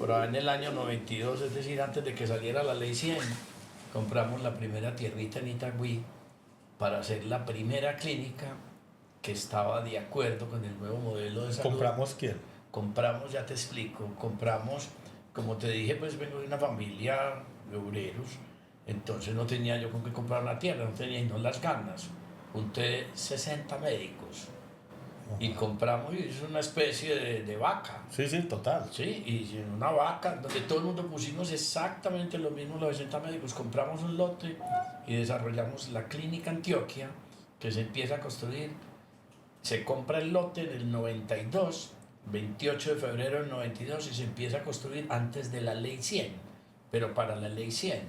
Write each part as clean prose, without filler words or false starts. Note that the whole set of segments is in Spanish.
por ahí en el año 92, es decir, antes de que saliera la ley 100, compramos la primera tierrita en Itagüí para hacer la primera clínica que estaba de acuerdo con el nuevo modelo de salud. ¿Compramos quién? Compramos, ya te explico, compramos, como te dije, pues vengo de una familia de obreros, entonces no tenía yo con qué comprar una tierra, no tenía no las ganas. Junté 60 médicos y compramos, y es una especie de vaca. Sí, sí, total. Sí, y una vaca donde todo el mundo pusimos exactamente lo mismo, los 60 médicos, compramos un lote y desarrollamos la clínica Antioquia, que se empieza a construir. Se compra el lote en el 92, 28 de febrero del 92, y se empieza a construir antes de la ley 100, pero para la ley 100.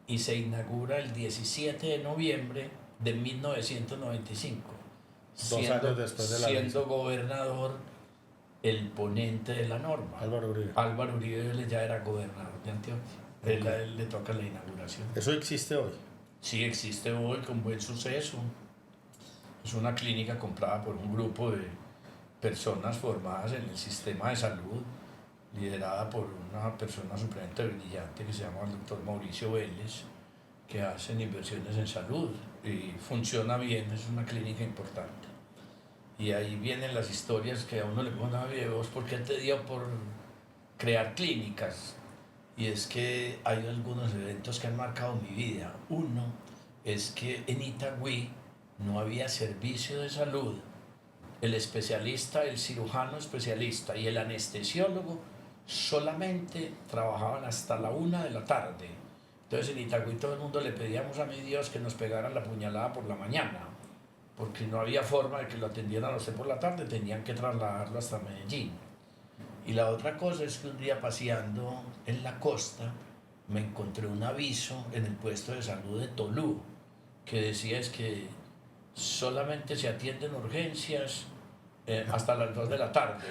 Y se inaugura el 17 de noviembre de 1995. Dos años después de la ley. Siendo gobernador el ponente de la norma. Álvaro Uribe. Álvaro Uribe ya era gobernador de Antioquia. Okay. A él le toca la inauguración. ¿Eso existe hoy? Sí, existe hoy con buen suceso. Es una clínica comprada por un grupo de personas formadas en el sistema de salud, liderada por una persona supremamente brillante que se llama el doctor Mauricio Vélez, que hacen inversiones en salud y funciona bien, es una clínica importante. Y ahí vienen las historias que a uno le ponen a vos, ¿por qué te dio por crear clínicas? Y es que hay algunos eventos que han marcado mi vida. Uno es que en Itagüí no había servicio de salud. El especialista, el cirujano especialista y el anestesiólogo solamente trabajaban hasta la 1 de la tarde. Entonces en Itagüí todo el mundo le pedíamos a mi Dios que nos pegaran la puñalada por la mañana, porque no había forma de que lo atendieran a usted por la tarde, tenían que trasladarlo hasta Medellín. Y la otra cosa es que un día paseando en la costa me encontré un aviso en el puesto de salud de Tolú que decía es que solamente se atienden urgencias hasta las 2 de la tarde.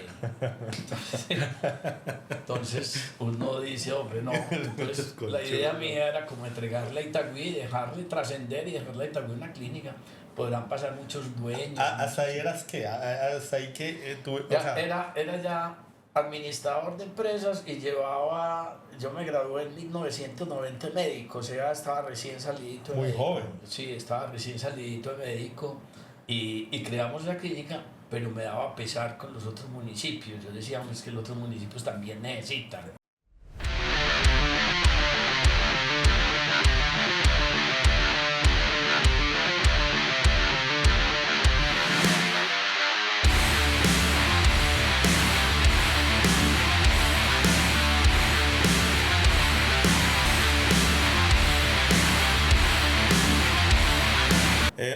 Entonces uno dice, hombre, no. Entonces, la idea mía era como entregarle a Itagüí, dejarle trascender y dejarle a Itagüí una clínica. Podrán pasar muchos dueños. ¿Hasta ahí eras qué? ¿Hasta ahí que tú...? Era ya administrador de empresas y yo me gradué en 1990 de médico, o sea, estaba recién salidito de Muy médico. joven. Sí, estaba recién salidito de médico y creamos la clínica, pero me daba pesar con los otros municipios. Yo decía, es que los otros municipios también necesitan.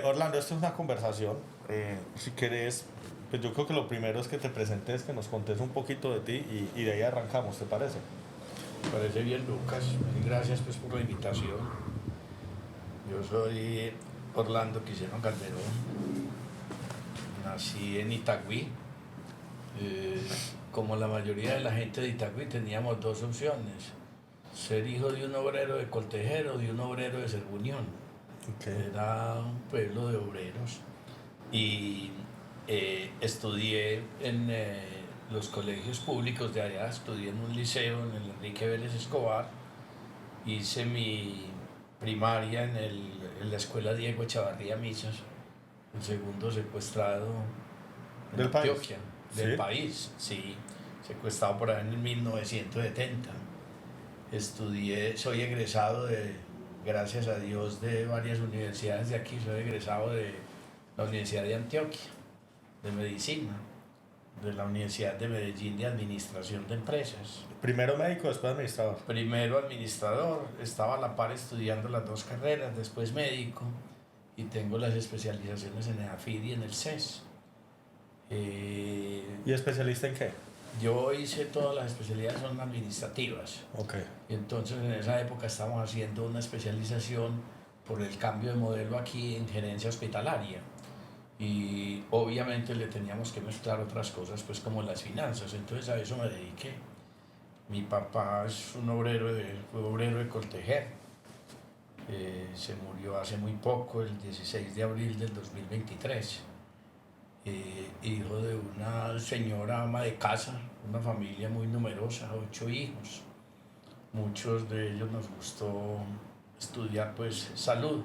Orlando, esto es una conversación. Si querés, pues yo creo que lo primero es que te presentes, que nos contes un poquito de ti y de ahí arrancamos, ¿te parece? Me parece bien, Lucas. Gracias pues por la invitación. Yo soy Orlando Quiseno Calderón. Nací en Itagüí. Como la mayoría de la gente de Itagüí teníamos dos opciones: ser hijo de un obrero de Coltejero o de un obrero de Sergunión. Okay. Era un pueblo de obreros y estudié en los colegios públicos de allá, estudié en un liceo, en el Enrique Vélez Escobar, hice mi primaria en la escuela Diego Echavarría Misas, el segundo secuestrado en Antioquia, del país, sí, secuestrado por ahí en el 1970. Estudié, soy egresado gracias a Dios, de varias universidades de aquí. Soy egresado de la Universidad de Antioquia, de Medicina, de la Universidad de Medellín de Administración de Empresas. Primero médico, después administrador. Primero administrador, estaba a la par estudiando las dos carreras, después médico, y tengo las especializaciones en el AFID y en el CES. ¿Y especialista en qué? Yo hice todas las especialidades, son administrativas. Okay. Entonces en esa época estábamos haciendo una especialización por el cambio de modelo aquí en gerencia hospitalaria. Y obviamente le teníamos que mezclar otras cosas, pues como las finanzas. Entonces a eso me dediqué. Mi papá es fue obrero de Coltejer. Se murió hace muy poco, el 16 de abril del 2023. hijo de una señora ama de casa, una familia muy numerosa, 8 hijos. Muchos de ellos nos gustó estudiar pues salud.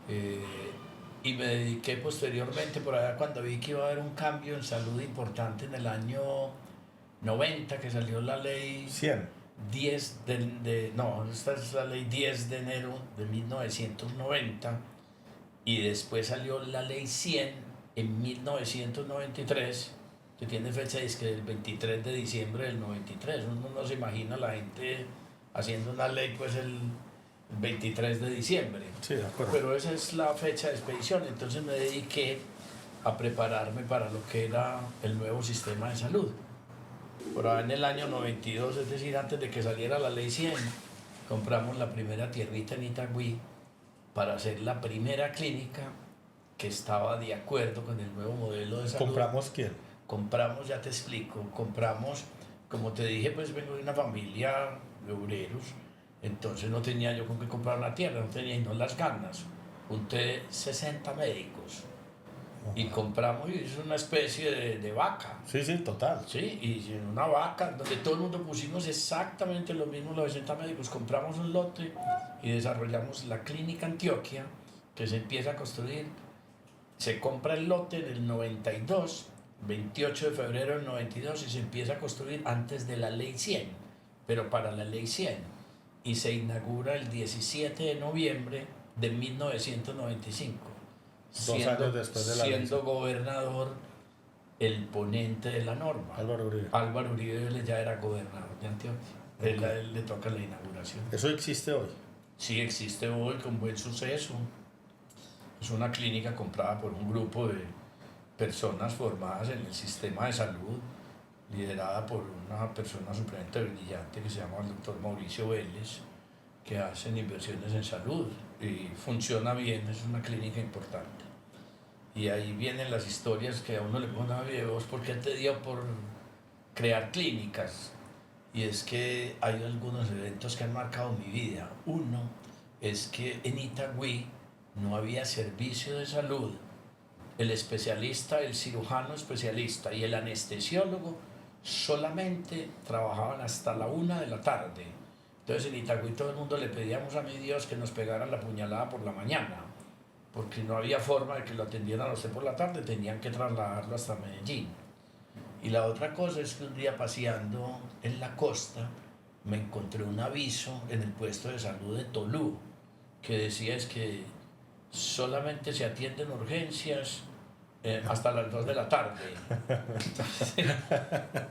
Eh, y me dediqué posteriormente, por allá cuando vi que iba a haber un cambio en salud importante en el año 90, que salió la ley 100. 10 no, esta es la ley 10 de enero de 1990, y después salió la ley 100 en 1993, que tiene fecha del 23 de diciembre del 93. Uno no se imagina la gente haciendo una ley pues el 23 de diciembre. Sí, de acuerdo. Pero esa es la fecha de expedición, entonces me dediqué a prepararme para lo que era el nuevo sistema de salud. Por ahí en el año 92, es decir, antes de que saliera la ley 100, compramos la primera tierrita en Itagüí para hacer la primera clínica que estaba de acuerdo con el nuevo modelo de salud. ¿Compramos quién? Compramos, ya te explico, compramos, como te dije, pues vengo de una familia de obreros, entonces no tenía yo con qué comprar una tierra, no tenía no las ganas. Junté 60 médicos y compramos, y es una especie de vaca. Sí, sí, total. Sí, y en una vaca donde todo el mundo pusimos exactamente lo mismo, los 60 médicos, compramos un lote y desarrollamos la clínica Antioquia, que se empieza a construir. Se compra el lote en el 92, 28 de febrero del 92, y se empieza a construir antes de la ley 100, pero para la ley 100, y se inaugura el 17 de noviembre de 1995. 2 años después de la ley. Siendo gobernador el ponente de la norma. Álvaro Uribe. Álvaro Uribe ya era gobernador de Antioquia. A él le toca la inauguración. ¿Eso existe hoy? Sí, existe hoy con buen suceso. Es una clínica comprada por un grupo de personas formadas en el sistema de salud, liderada por una persona supremamente brillante que se llama el doctor Mauricio Vélez, que hacen inversiones en salud y funciona bien, es una clínica importante. Y ahí vienen las historias que a uno le ponen a vos, ¿por qué te dio por crear clínicas? Y es que hay algunos eventos que han marcado mi vida. Uno es que en Itagüí no había servicio de salud. El especialista, el cirujano especialista y el anestesiólogo solamente trabajaban hasta la 1 de la tarde. Entonces en Itagüí todo el mundo le pedíamos a mi Dios que nos pegara la puñalada por la mañana, porque no había forma de que lo atendieran a usted por la tarde, tenían que trasladarlo hasta Medellín. Y la otra cosa es que un día paseando en la costa me encontré un aviso en el puesto de salud de Tolú que decía es que solamente se atienden urgencias hasta las 2 de la tarde.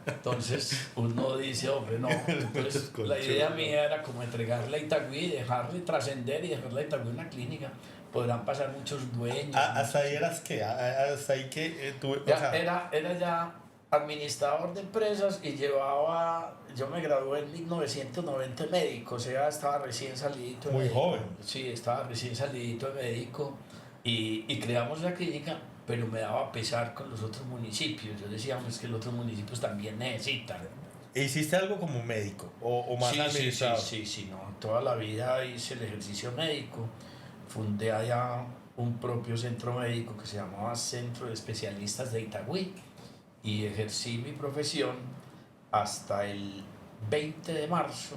Entonces uno dice, hombre, no. Entonces la idea mía era como entregarle a Itagüí, dejarle trascender y dejarle a Itagüí una clínica. Podrán pasar muchos dueños. ¿Hasta ahí eras qué? ¿Hasta ahí que tú? Ya, o sea, era ya administrador de empresas y yo me gradué en 1990 de médico, o sea, estaba recién salidito de muy médico. joven. Sí, estaba recién salidito de médico y creamos la clínica, pero me daba pesar con los otros municipios. Yo decía, es que los otros municipios también necesitan. ¿Hiciste algo como médico o más administrador? Sí, no, toda la vida hice el ejercicio médico, fundé allá un propio centro médico que se llamaba Centro de Especialistas de Itagüí, y ejercí mi profesión hasta el 20 de marzo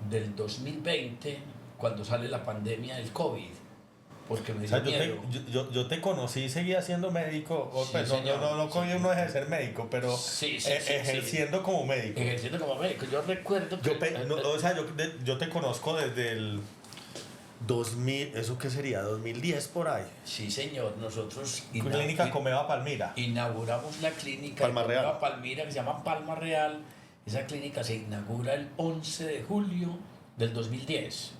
del 2020, cuando sale la pandemia del COVID, porque me dio miedo. Yo te conocí y seguía siendo médico, Sí, pues no cogí uno de ser médico, pero ejerciendo como médico. Ejerciendo como médico, yo recuerdo que... Yo te conozco desde el 2000, ¿eso qué sería? 2010 por ahí. Sí, señor, nosotros... Clínica Comeva Palmira. Inauguramos la clínica Palma Real. Comeva Palmira, que se llama Palma Real. Esa clínica se inaugura el 11 de julio del 2010.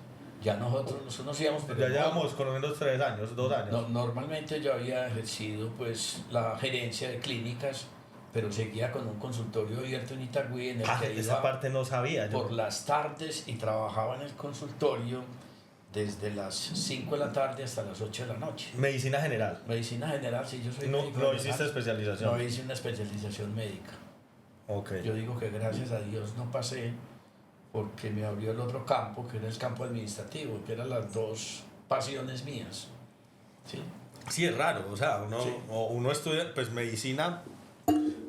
Ya nosotros nos íbamos... Pero ya llevamos conociendo 3 años, 2 años. Normalmente yo había ejercido pues la gerencia de clínicas, pero seguía con un consultorio abierto en Itagüí, en el que iba esa parte no sabía yo. Por las tardes, y trabajaba en el consultorio desde las 5 de la tarde hasta las 8 de la noche. Medicina general. Medicina general, sí, yo soy médico. No hiciste especialización. No hice una especialización médica. Okay. Yo digo que gracias a Dios no pasé, porque me abrió el otro campo, que era el campo administrativo, que eran las dos pasiones mías. ¿Sí? Sí, es raro, o sea, Sí. uno estudia, pues medicina,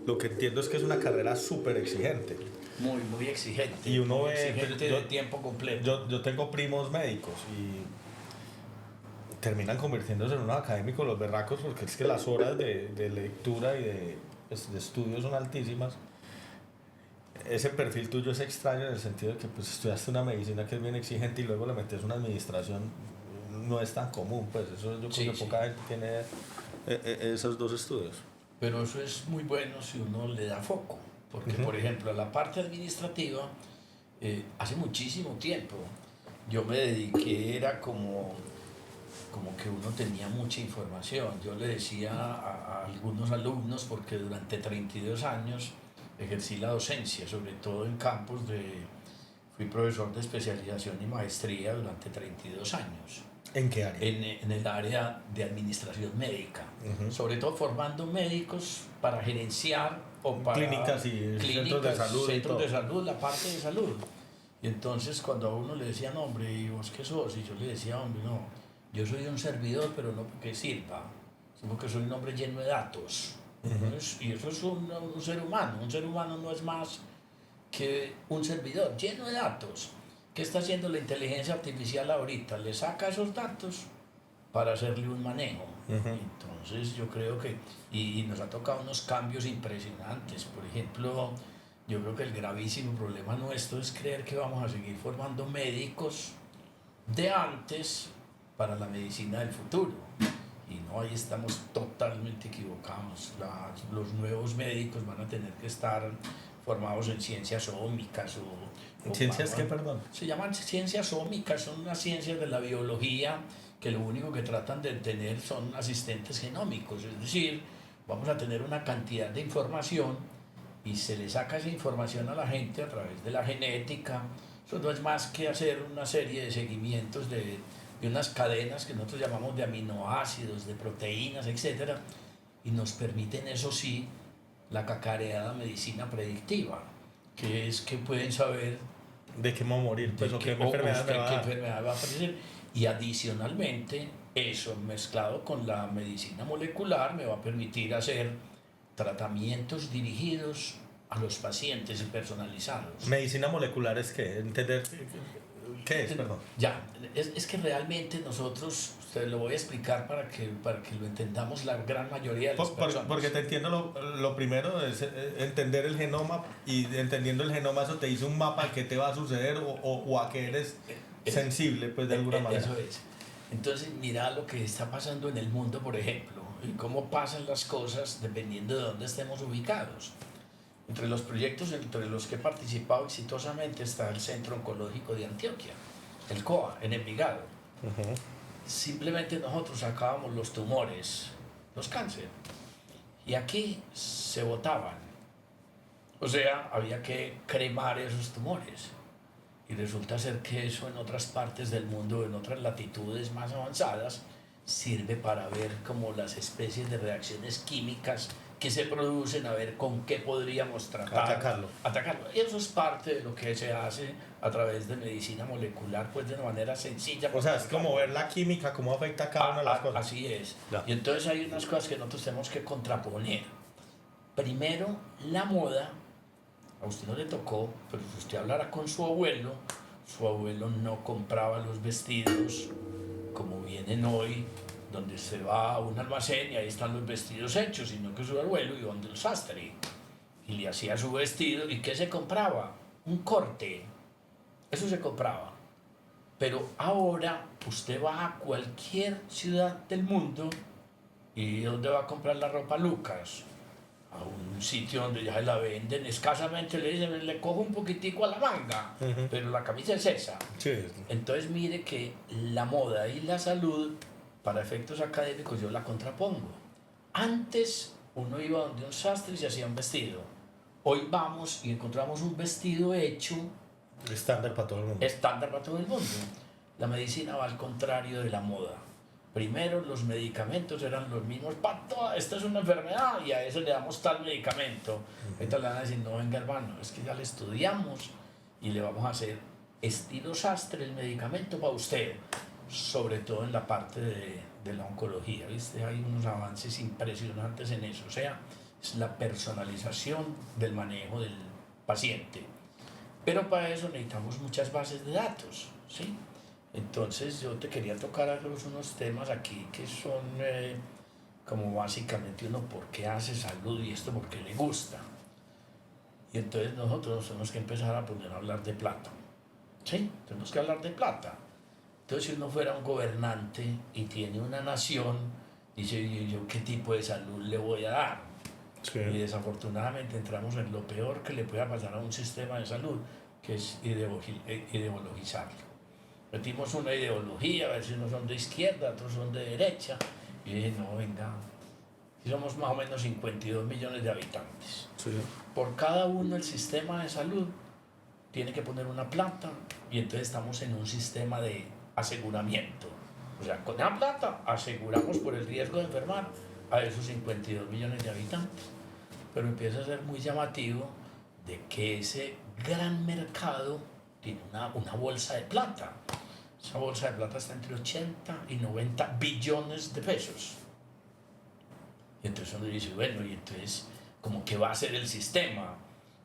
lo que entiendo es que es una carrera súper exigente. Muy, muy exigente. Y uno muy ve, exigente pues, de tiempo completo. yo tengo primos médicos y terminan convirtiéndose en unos académicos los berracos porque es que las horas de lectura y pues, de estudio son altísimas. Ese perfil tuyo es extraño en el sentido de que pues, estudiaste una medicina que es bien exigente y luego le metes una administración, no es tan común, pues eso yo creo Sí, que sí. poca gente tiene esos dos estudios. Pero eso es muy bueno si uno le da foco. Porque, Ujú. por ejemplo, a la parte administrativa, hace muchísimo tiempo yo me dediqué, era como que uno tenía mucha información. Yo le decía a algunos alumnos, porque durante 32 años ejercí la docencia, sobre todo en campos fui profesor de especialización y maestría durante 32 años ¿En qué área? en el área de administración médica, Ujú. sobre todo formando médicos para gerenciar o para Clínicas y centros de salud y centros todo. de salud, la parte de salud. Y entonces cuando a uno le decían, hombre, ¿y vos qué sos? Y yo le decía, hombre, no, yo soy un servidor, pero no porque sirva, sino porque soy un hombre lleno de datos. Y eso es un ser humano. Un ser humano no es más que un servidor lleno de datos. ¿Qué está haciendo la inteligencia artificial ahorita? Le saca esos datos para hacerle un manejo. Ujú. Entonces yo creo que, y nos ha tocado unos cambios impresionantes. Por ejemplo, yo creo que el gravísimo problema nuestro es creer que vamos a seguir formando médicos de antes para la medicina del futuro. Y no, ahí estamos totalmente equivocados. Los nuevos médicos van a tener que estar formados en ciencias ómicas ¿Ciencias qué, perdón? se llaman ciencias ómicas, son unas ciencias de la biología que lo único que tratan de tener son asistentes genómicos, es decir, vamos a tener una cantidad de información y se le saca esa información a la gente a través de la genética. Eso no es más que hacer una serie de seguimientos de unas cadenas que nosotros llamamos de aminoácidos, de proteínas, etc. Y nos permiten, eso sí, la cacareada medicina predictiva, que es que pueden saber ¿De qué me voy a morir? Pues, o qué enfermedad me va a qué dar. enfermedad va a aparecer. Y adicionalmente, eso mezclado con la medicina molecular me va a permitir hacer tratamientos dirigidos a los pacientes y personalizados. Medicina molecular es que entender qué es, perdón. Ya, es que realmente nosotros, te lo voy a explicar para que lo entendamos la gran mayoría de las personas. Porque te entiendo, lo primero es entender el genoma y entendiendo el genoma eso te dice un mapa a qué te va a suceder o a qué eres sensible, pues de alguna manera. Eso es. Entonces, mira lo que está pasando en el mundo, por ejemplo, y cómo pasan las cosas dependiendo de dónde estemos ubicados. Entre los proyectos entre los que he participado exitosamente está el Centro Oncológico de Antioquia, el COA, en Envigado. Ujú. Simplemente nosotros sacábamos los tumores, los cánceres, y aquí se botaban. O sea, había que cremar esos tumores. Y resulta ser que eso en otras partes del mundo, en otras latitudes más avanzadas, sirve para ver como las especies de reacciones químicas que se producen, a ver con qué podríamos tratar. Atacarlo. Y eso es parte de lo que se hace a través de medicina molecular, pues de una manera sencilla. O sea, es como ver la química, cómo afecta a cada una de las cosas. Así es. Ya. Y entonces hay unas cosas que nosotros tenemos que contraponer. Primero, la moda. A usted no le tocó, pero si usted hablara con su abuelo no compraba los vestidos como vienen hoy, donde se va a un almacén y ahí están los vestidos hechos, sino que su abuelo iba donde el sastre y le hacía su vestido. ¿Y qué se compraba? Un corte. Eso se compraba. Pero ahora usted va a cualquier ciudad del mundo y ¿dónde va a comprar la ropa Lucas? A un sitio donde ya se la venden, escasamente le dicen, le cojo un poquitico a la manga, pero la camisa es esa. Sí. Entonces mire que la moda y la salud, para efectos académicos, yo la contrapongo. Antes uno iba donde un sastre y se hacía un vestido. Hoy vamos y encontramos un vestido hecho Estándar para todo el mundo. estándar para todo el mundo. La medicina va al contrario de la moda. Primero los medicamentos eran los mismos para toda, esta es una enfermedad y a eso le damos tal medicamento. Ahorita le van a decir, no venga hermano, es que ya le estudiamos y le vamos a hacer estilo sastre el medicamento para usted, sobre todo en la parte de de la oncología, ¿viste? Hay unos avances impresionantes en eso, o sea, es la personalización del manejo del paciente. Pero para eso necesitamos muchas bases de datos, ¿sí? Entonces yo te quería tocar unos temas aquí que son como básicamente uno por qué hace salud y esto porque le gusta. Y entonces nosotros tenemos que empezar a poner a hablar de plata, ¿sí? Tenemos que hablar de plata. Entonces si uno fuera un gobernante y tiene una nación, dice, ¿yo qué tipo de salud le voy a dar? Sí. Y desafortunadamente entramos en lo peor que le pueda pasar a un sistema de salud, que es ideologizarlo. Metimos una ideología, a ver si unos son de izquierda, otros son de derecha, y dije, no, venga, y somos más o menos 52 millones de habitantes. Sí. Por cada uno el sistema de salud tiene que poner una plata, y entonces estamos en un sistema de aseguramiento. O sea, con esa plata aseguramos por el riesgo de enfermar a esos 52 millones de habitantes. Pero empieza a ser muy llamativo de que ese gran mercado tiene una bolsa de plata. Esa bolsa de plata está entre 80 y 90 billones de pesos. Y entonces uno dice, bueno, y entonces, ¿cómo que va a ser el sistema?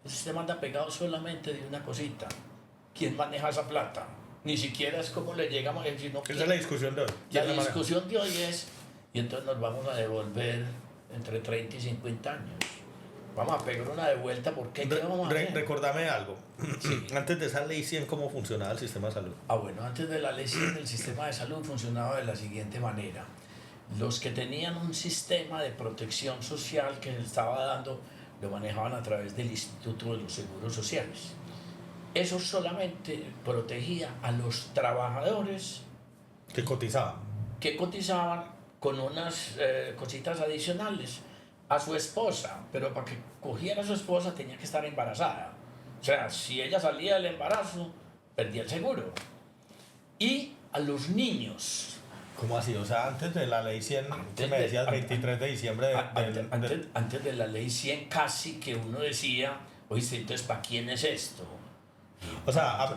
El sistema anda pegado solamente de una cosita. ¿Quién maneja esa plata? Ni siquiera es como le llegamos, sino que... Esa es la discusión de hoy. La discusión de hoy es, y entonces nos vamos a devolver entre 30 y 50 años. Vamos a pegar una de vuelta porque ¿qué vamos a hacer? Recordame algo. Sí. Antes de esa ley 100, ¿cómo funcionaba el sistema de salud? Bueno, antes de la ley 100, el sistema de salud funcionaba de la siguiente manera. Los que tenían un sistema de protección social que se estaba dando, lo manejaban a través del Instituto de los Seguros Sociales. Eso solamente protegía a los trabajadores que cotizaban. Que cotizaban con unas cositas adicionales a su esposa, pero para que cogiera a su esposa tenía que estar embarazada. O sea, si ella salía del embarazo, perdía el seguro. Y a los niños. ¿Cómo así? O sea, antes de la ley 100, que me decías 23 de diciembre antes de la ley 100 casi que uno decía, oíste, entonces ¿para quién es esto? O sea,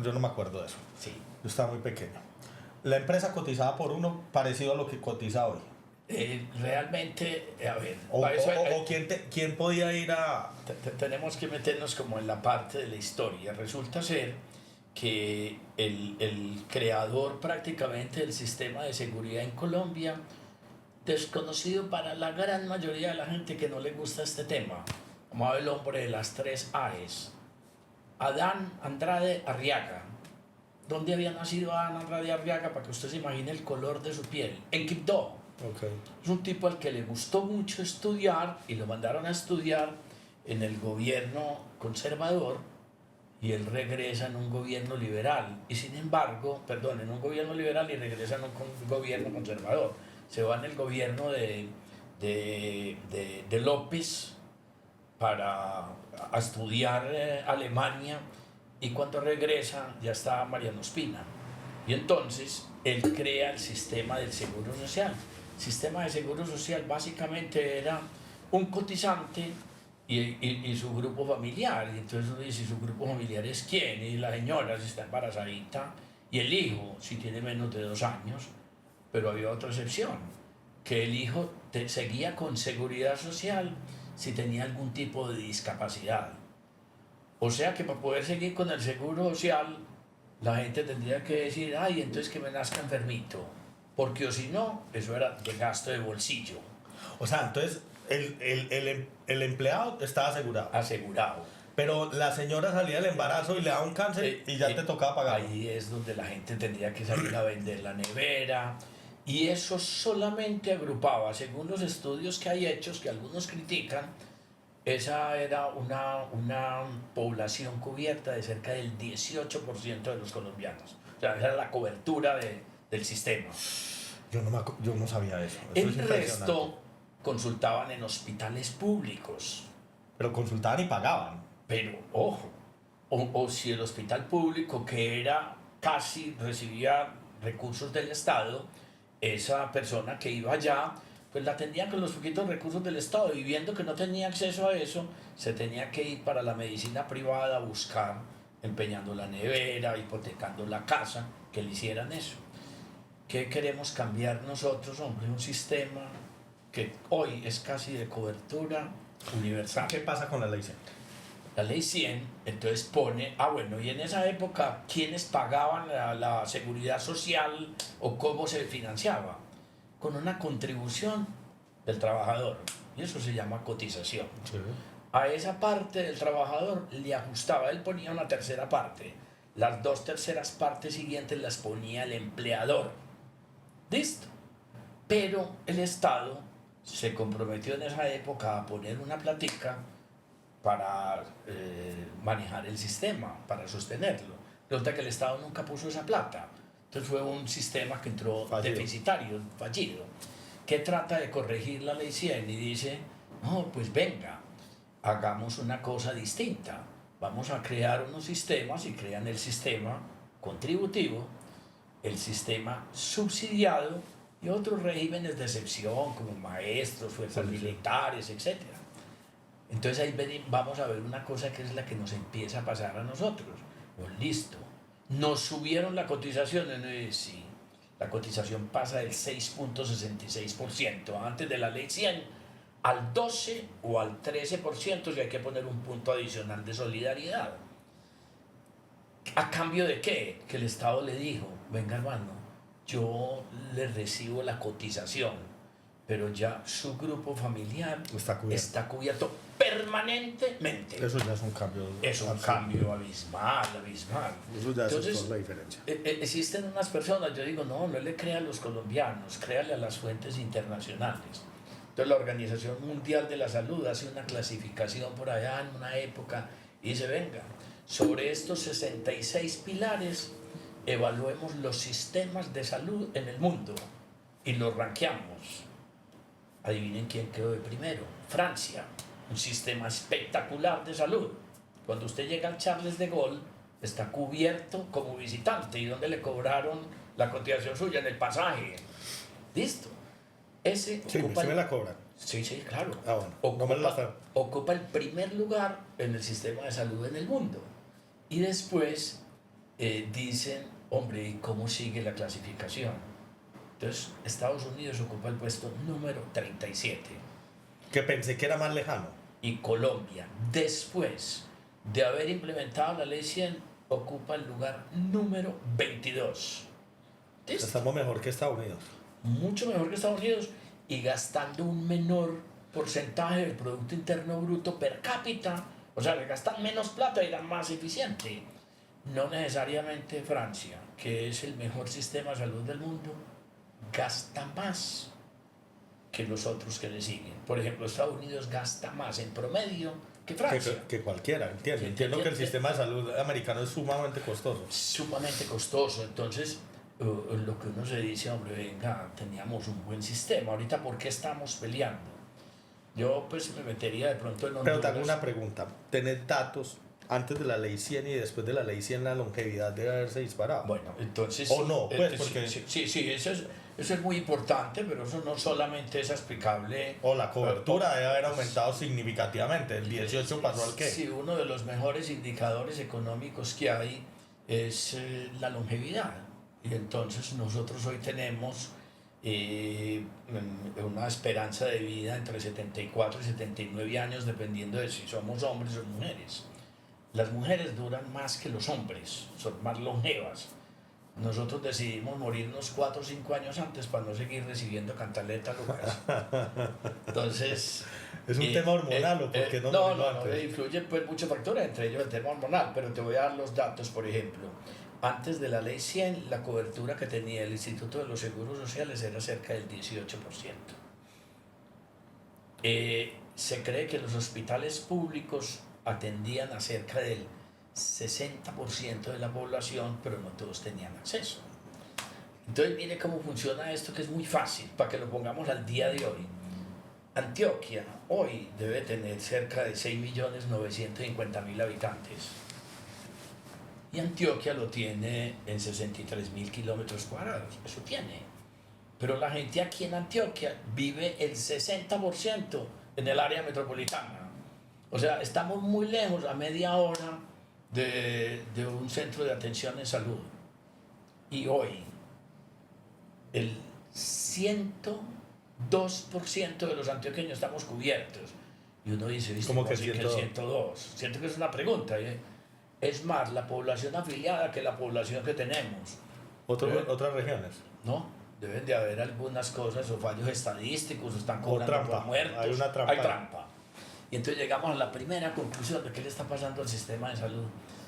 yo no me acuerdo de eso. Sí. Yo estaba muy pequeño. La empresa cotizaba por uno parecido a lo que cotiza hoy. Realmente, a ver... ¿Quién podía ir a...? Tenemos que meternos como en la parte de la historia. Resulta ser que el creador prácticamente del sistema de seguridad en Colombia, desconocido para la gran mayoría de la gente que no le gusta este tema, llamado el hombre de las 3 A's, Adán Andrade Arriaga. ¿Dónde había nacido Adán Andrade Arriaga? Para que usted se imagine el color de su piel. En Quibdó. Okay. Es un tipo al que le gustó mucho estudiar y lo mandaron a estudiar en el gobierno conservador y él regresa en un gobierno liberal. Y sin embargo, en un gobierno liberal y regresa en un gobierno conservador. Se va en el gobierno de López para a estudiar Alemania y cuando regresa ya está Mariano Ospina. Y entonces él crea el sistema del Seguro Social. El sistema de Seguro Social básicamente era un cotizante y su grupo familiar. Y entonces uno dice, ¿su grupo familiar es quién? Y la señora si está embarazadita y el hijo si tiene menos de 2 años. Pero había otra excepción, que el hijo seguía con seguridad social si tenía algún tipo de discapacidad. O sea que para poder seguir con el seguro social, la gente tendría que decir, ay, entonces que me nazca enfermito, porque o si no, eso era de gasto de bolsillo. O sea, entonces el empleado estaba asegurado. Asegurado. Pero la señora salía del embarazo y le daba un cáncer y ya te tocaba pagar. Ahí es donde la gente tendría que salir a vender la nevera. Y eso solamente agrupaba, según los estudios que hay hechos, que algunos critican, esa era una población cubierta de cerca del 18% de los colombianos. O sea, esa era la cobertura del sistema. Yo no sabía eso. El resto consultaban en hospitales públicos. Pero consultaban y pagaban. Pero, ojo, o si el hospital público, que era casi, recibía recursos del Estado, esa persona que iba allá, pues la atendían con los poquitos recursos del Estado y viendo que no tenía acceso a eso, se tenía que ir para la medicina privada a buscar, empeñando la nevera, hipotecando la casa, que le hicieran eso. ¿Qué queremos cambiar nosotros, hombre? Un sistema que hoy es casi de cobertura universal. ¿Qué pasa con la ley 100? La ley 100, entonces pone, bueno, y en esa época, ¿quiénes pagaban la seguridad social o cómo se financiaba? Con una contribución del trabajador, y eso se llama cotización. Sí. A esa parte del trabajador le ajustaba, él ponía una tercera parte, las 2 terceras partes siguientes las ponía el empleador. ¿Listo? Pero el Estado se comprometió en esa época a poner una platica para manejar el sistema, para sostenerlo. Resulta que el Estado nunca puso esa plata. Entonces fue un sistema que entró deficitario, fallido, que trata de corregir la ley 100 y dice, no, pues venga, hagamos una cosa distinta. Vamos a crear unos sistemas y crean el sistema contributivo, el sistema subsidiado y otros regímenes de excepción como maestros, fuerzas militares, etc. Entonces ahí vamos a ver una cosa que es la que nos empieza a pasar a nosotros. Pues listo, nos subieron la cotización, sí, la cotización pasa del 6.66% antes de la ley 100 al 12 o al 13% si hay que poner un punto adicional de solidaridad. ¿A cambio de qué? Que el Estado le dijo, venga hermano, yo le recibo la cotización, pero ya su grupo familiar está cubierto permanentemente. Eso ya es un cambio. Es un cambio abismal. Eso ya Entonces, es la diferencia. Existen unas personas, yo digo, no le crea a los colombianos, créale a las fuentes internacionales. Entonces la Organización Mundial de la Salud hace una clasificación por allá en una época y dice, venga, sobre estos 66 pilares evaluemos los sistemas de salud en el mundo y los rankeamos. Adivinen quién quedó de primero. Francia, un sistema espectacular de salud. Cuando usted llega al Charles de Gaulle, está cubierto como visitante. ¿Y dónde le cobraron la cotización suya? En el pasaje. Listo. Ese sí, ocupa me la cobran. Sí, claro. Bueno, ocupa el primer lugar en el sistema de salud en el mundo. Y después dicen, hombre, ¿y cómo sigue la clasificación? Entonces, Estados Unidos ocupa el puesto número 37. Que pensé que era más lejano. Y Colombia, después de haber implementado la ley 100, ocupa el lugar número 22. ¿Listo? Estamos mejor que Estados Unidos. Mucho mejor que Estados Unidos y gastando un menor porcentaje del Producto Interno Bruto per cápita. O sea, le gastan menos plata y eran más eficiente. No necesariamente Francia, que es el mejor sistema de salud del mundo, gasta más que los otros que le siguen. Por ejemplo, Estados Unidos gasta más en promedio que Francia. Que cualquiera, entiendo que el sistema de salud americano es sumamente costoso. Sumamente costoso, entonces lo que uno se dice, hombre, venga, teníamos un buen sistema, ahorita ¿por qué estamos peleando? Yo pues me metería de pronto en Honduras. Pero te hago una pregunta, ¿tenés datos antes de la ley 100 y después de la ley 100 la longevidad debe haberse disparado? Bueno, entonces... ¿O no? Pues porque... Sí, eso es muy importante, pero eso no solamente es explicable... O la cobertura debe haber aumentado significativamente, el 18 pasó al qué. Sí, uno de los mejores indicadores económicos que hay es la longevidad. Y entonces nosotros hoy tenemos una esperanza de vida entre 74 y 79 años, dependiendo de si somos hombres o mujeres. Las mujeres duran más que los hombres, son más longevas. Nosotros decidimos morirnos 4 o 5 años antes para no seguir recibiendo cantaleta, Lucas. Entonces... ¿Es un tema hormonal o por qué no? No, influyen pues muchos factores, entre ellos el tema hormonal, pero te voy a dar los datos, por ejemplo. Antes de la ley 100, la cobertura que tenía el Instituto de los Seguros Sociales era cerca del 18%. Se cree que los hospitales públicos atendían a cerca del 60% de la población, pero no todos tenían acceso. Entonces, mire cómo funciona esto, que es muy fácil, para que lo pongamos al día de hoy. Antioquia hoy debe tener cerca de 6.950.000 habitantes. Y Antioquia lo tiene en 63.000 kilómetros cuadrados. Eso tiene. Pero la gente aquí en Antioquia vive el 60% en el área metropolitana. O sea, estamos muy lejos, a media hora de un centro de atención en salud. Y hoy, el 102% de los antioqueños estamos cubiertos. Y uno dice, ¿viste? ¿Cómo que así que el 102? Siento que es una pregunta. Es más la población afiliada que la población que tenemos. Otras regiones. No, deben de haber algunas cosas o fallos estadísticos, o están cobrando por muertos. Hay una trampa. Hay trampa. Y entonces llegamos a la primera conclusión de qué le está pasando al sistema de salud.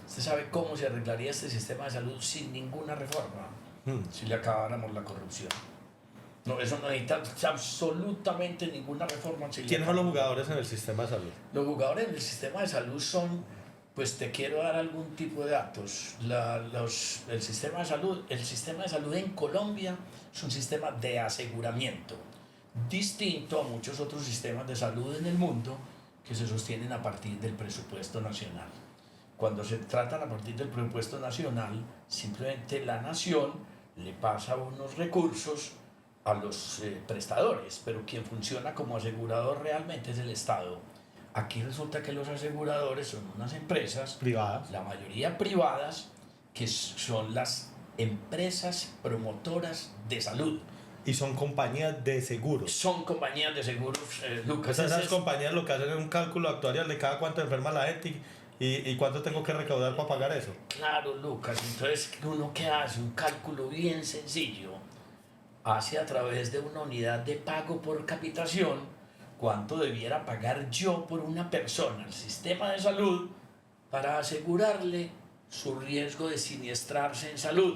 ¿Usted sabe cómo se arreglaría este sistema de salud sin ninguna reforma? Si le acabáramos la corrupción. No, eso no necesita absolutamente ninguna reforma. ¿Quiénes son los jugadores en el sistema de salud? Los jugadores en el sistema de salud son, pues te quiero dar algún tipo de datos. El sistema de salud en Colombia es un sistema de aseguramiento, distinto a muchos otros sistemas de salud en el mundo que se sostienen a partir del presupuesto nacional. Cuando se tratan a partir del presupuesto nacional, simplemente la nación le pasa unos recursos a los prestadores, pero quien funciona como asegurador realmente es el Estado. Aquí resulta que los aseguradores son unas empresas privadas, la mayoría privadas, que son las empresas promotoras de salud. Y son compañías de seguros. Son compañías de seguros, Lucas. Esas compañías lo que hacen es un cálculo actuarial de cada cuánto enferma la gente y cuánto tengo que recaudar para pagar eso. Claro, Lucas. Entonces, uno que hace un cálculo bien sencillo, hace a través de una unidad de pago por capitación cuánto debiera pagar yo por una persona al sistema de salud para asegurarle su riesgo de siniestrarse en salud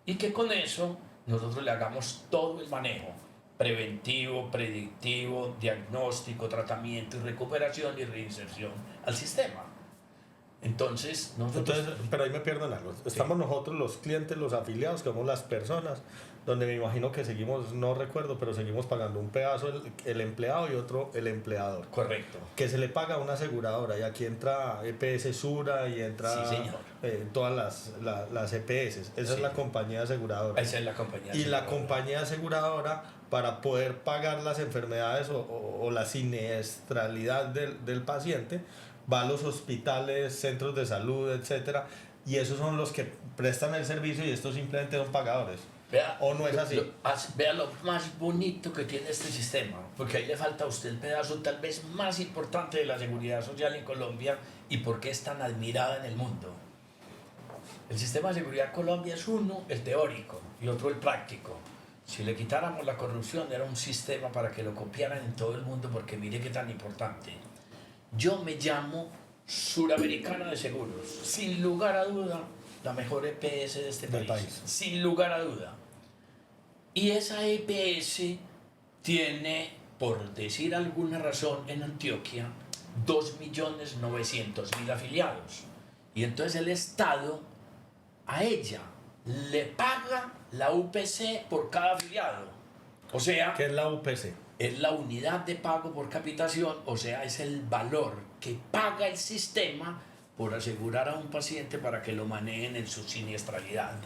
y que con eso nosotros le hagamos todo el manejo preventivo, predictivo, diagnóstico, tratamiento y recuperación y reinserción al sistema. Entonces, pero ahí me pierdo en algo. Estamos nosotros los clientes, los afiliados, que somos las personas, donde me imagino que seguimos, no recuerdo, pero seguimos pagando un pedazo el empleado y otro el empleador. Correcto. Que se le paga a una aseguradora y aquí entra EPS Sura y entra todas las EPS. Esa es la compañía aseguradora. Esa es la compañía aseguradora. Y la compañía aseguradora, para poder pagar las enfermedades o la siniestralidad del paciente, va a los hospitales, centros de salud, etcétera, y esos son los que prestan el servicio y estos simplemente son pagadores. ¿O no es así? Vea lo más bonito que tiene este sistema, porque ahí le falta a usted el pedazo tal vez más importante de la seguridad social en Colombia y por qué es tan admirada en el mundo. El sistema de seguridad en Colombia es uno, el teórico, y otro, el práctico. Si le quitáramos la corrupción, era un sistema para que lo copiaran en todo el mundo, porque mire qué tan importante. Yo me llamo Suramericana de Seguros, sin lugar a duda, la mejor EPS de este país, sin lugar a duda. Y esa EPS tiene, por decir alguna razón, en Antioquia, 2.900.000 afiliados. Y entonces el Estado a ella le paga la UPC por cada afiliado. O sea, ¿qué es la UPC? Es la unidad de pago por capitación, o sea, es el valor que paga el sistema por asegurar a un paciente para que lo manejen en su siniestralidad.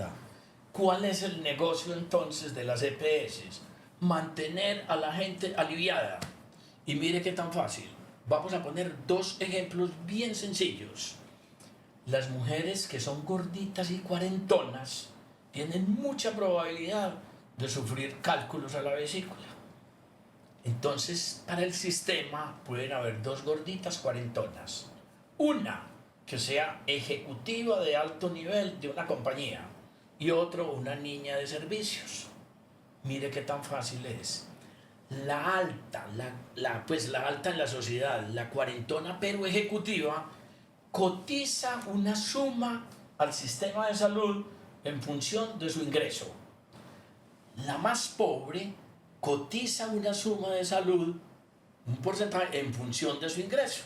¿Cuál es el negocio entonces de las EPS? Mantener a la gente aliviada. Y mire qué tan fácil. Vamos a poner dos ejemplos bien sencillos. Las mujeres que son gorditas y cuarentonas tienen mucha probabilidad de sufrir cálculos a la vesícula. Entonces, para el sistema pueden haber dos gorditas cuarentonas. Una que sea ejecutiva de alto nivel de una compañía y otro una niña de servicios. Mire qué tan fácil es. La alta, la alta en la sociedad, la cuarentona pero ejecutiva, cotiza una suma al sistema de salud en función de su ingreso. La más pobre cotiza una suma de salud, un porcentaje en función de su ingreso,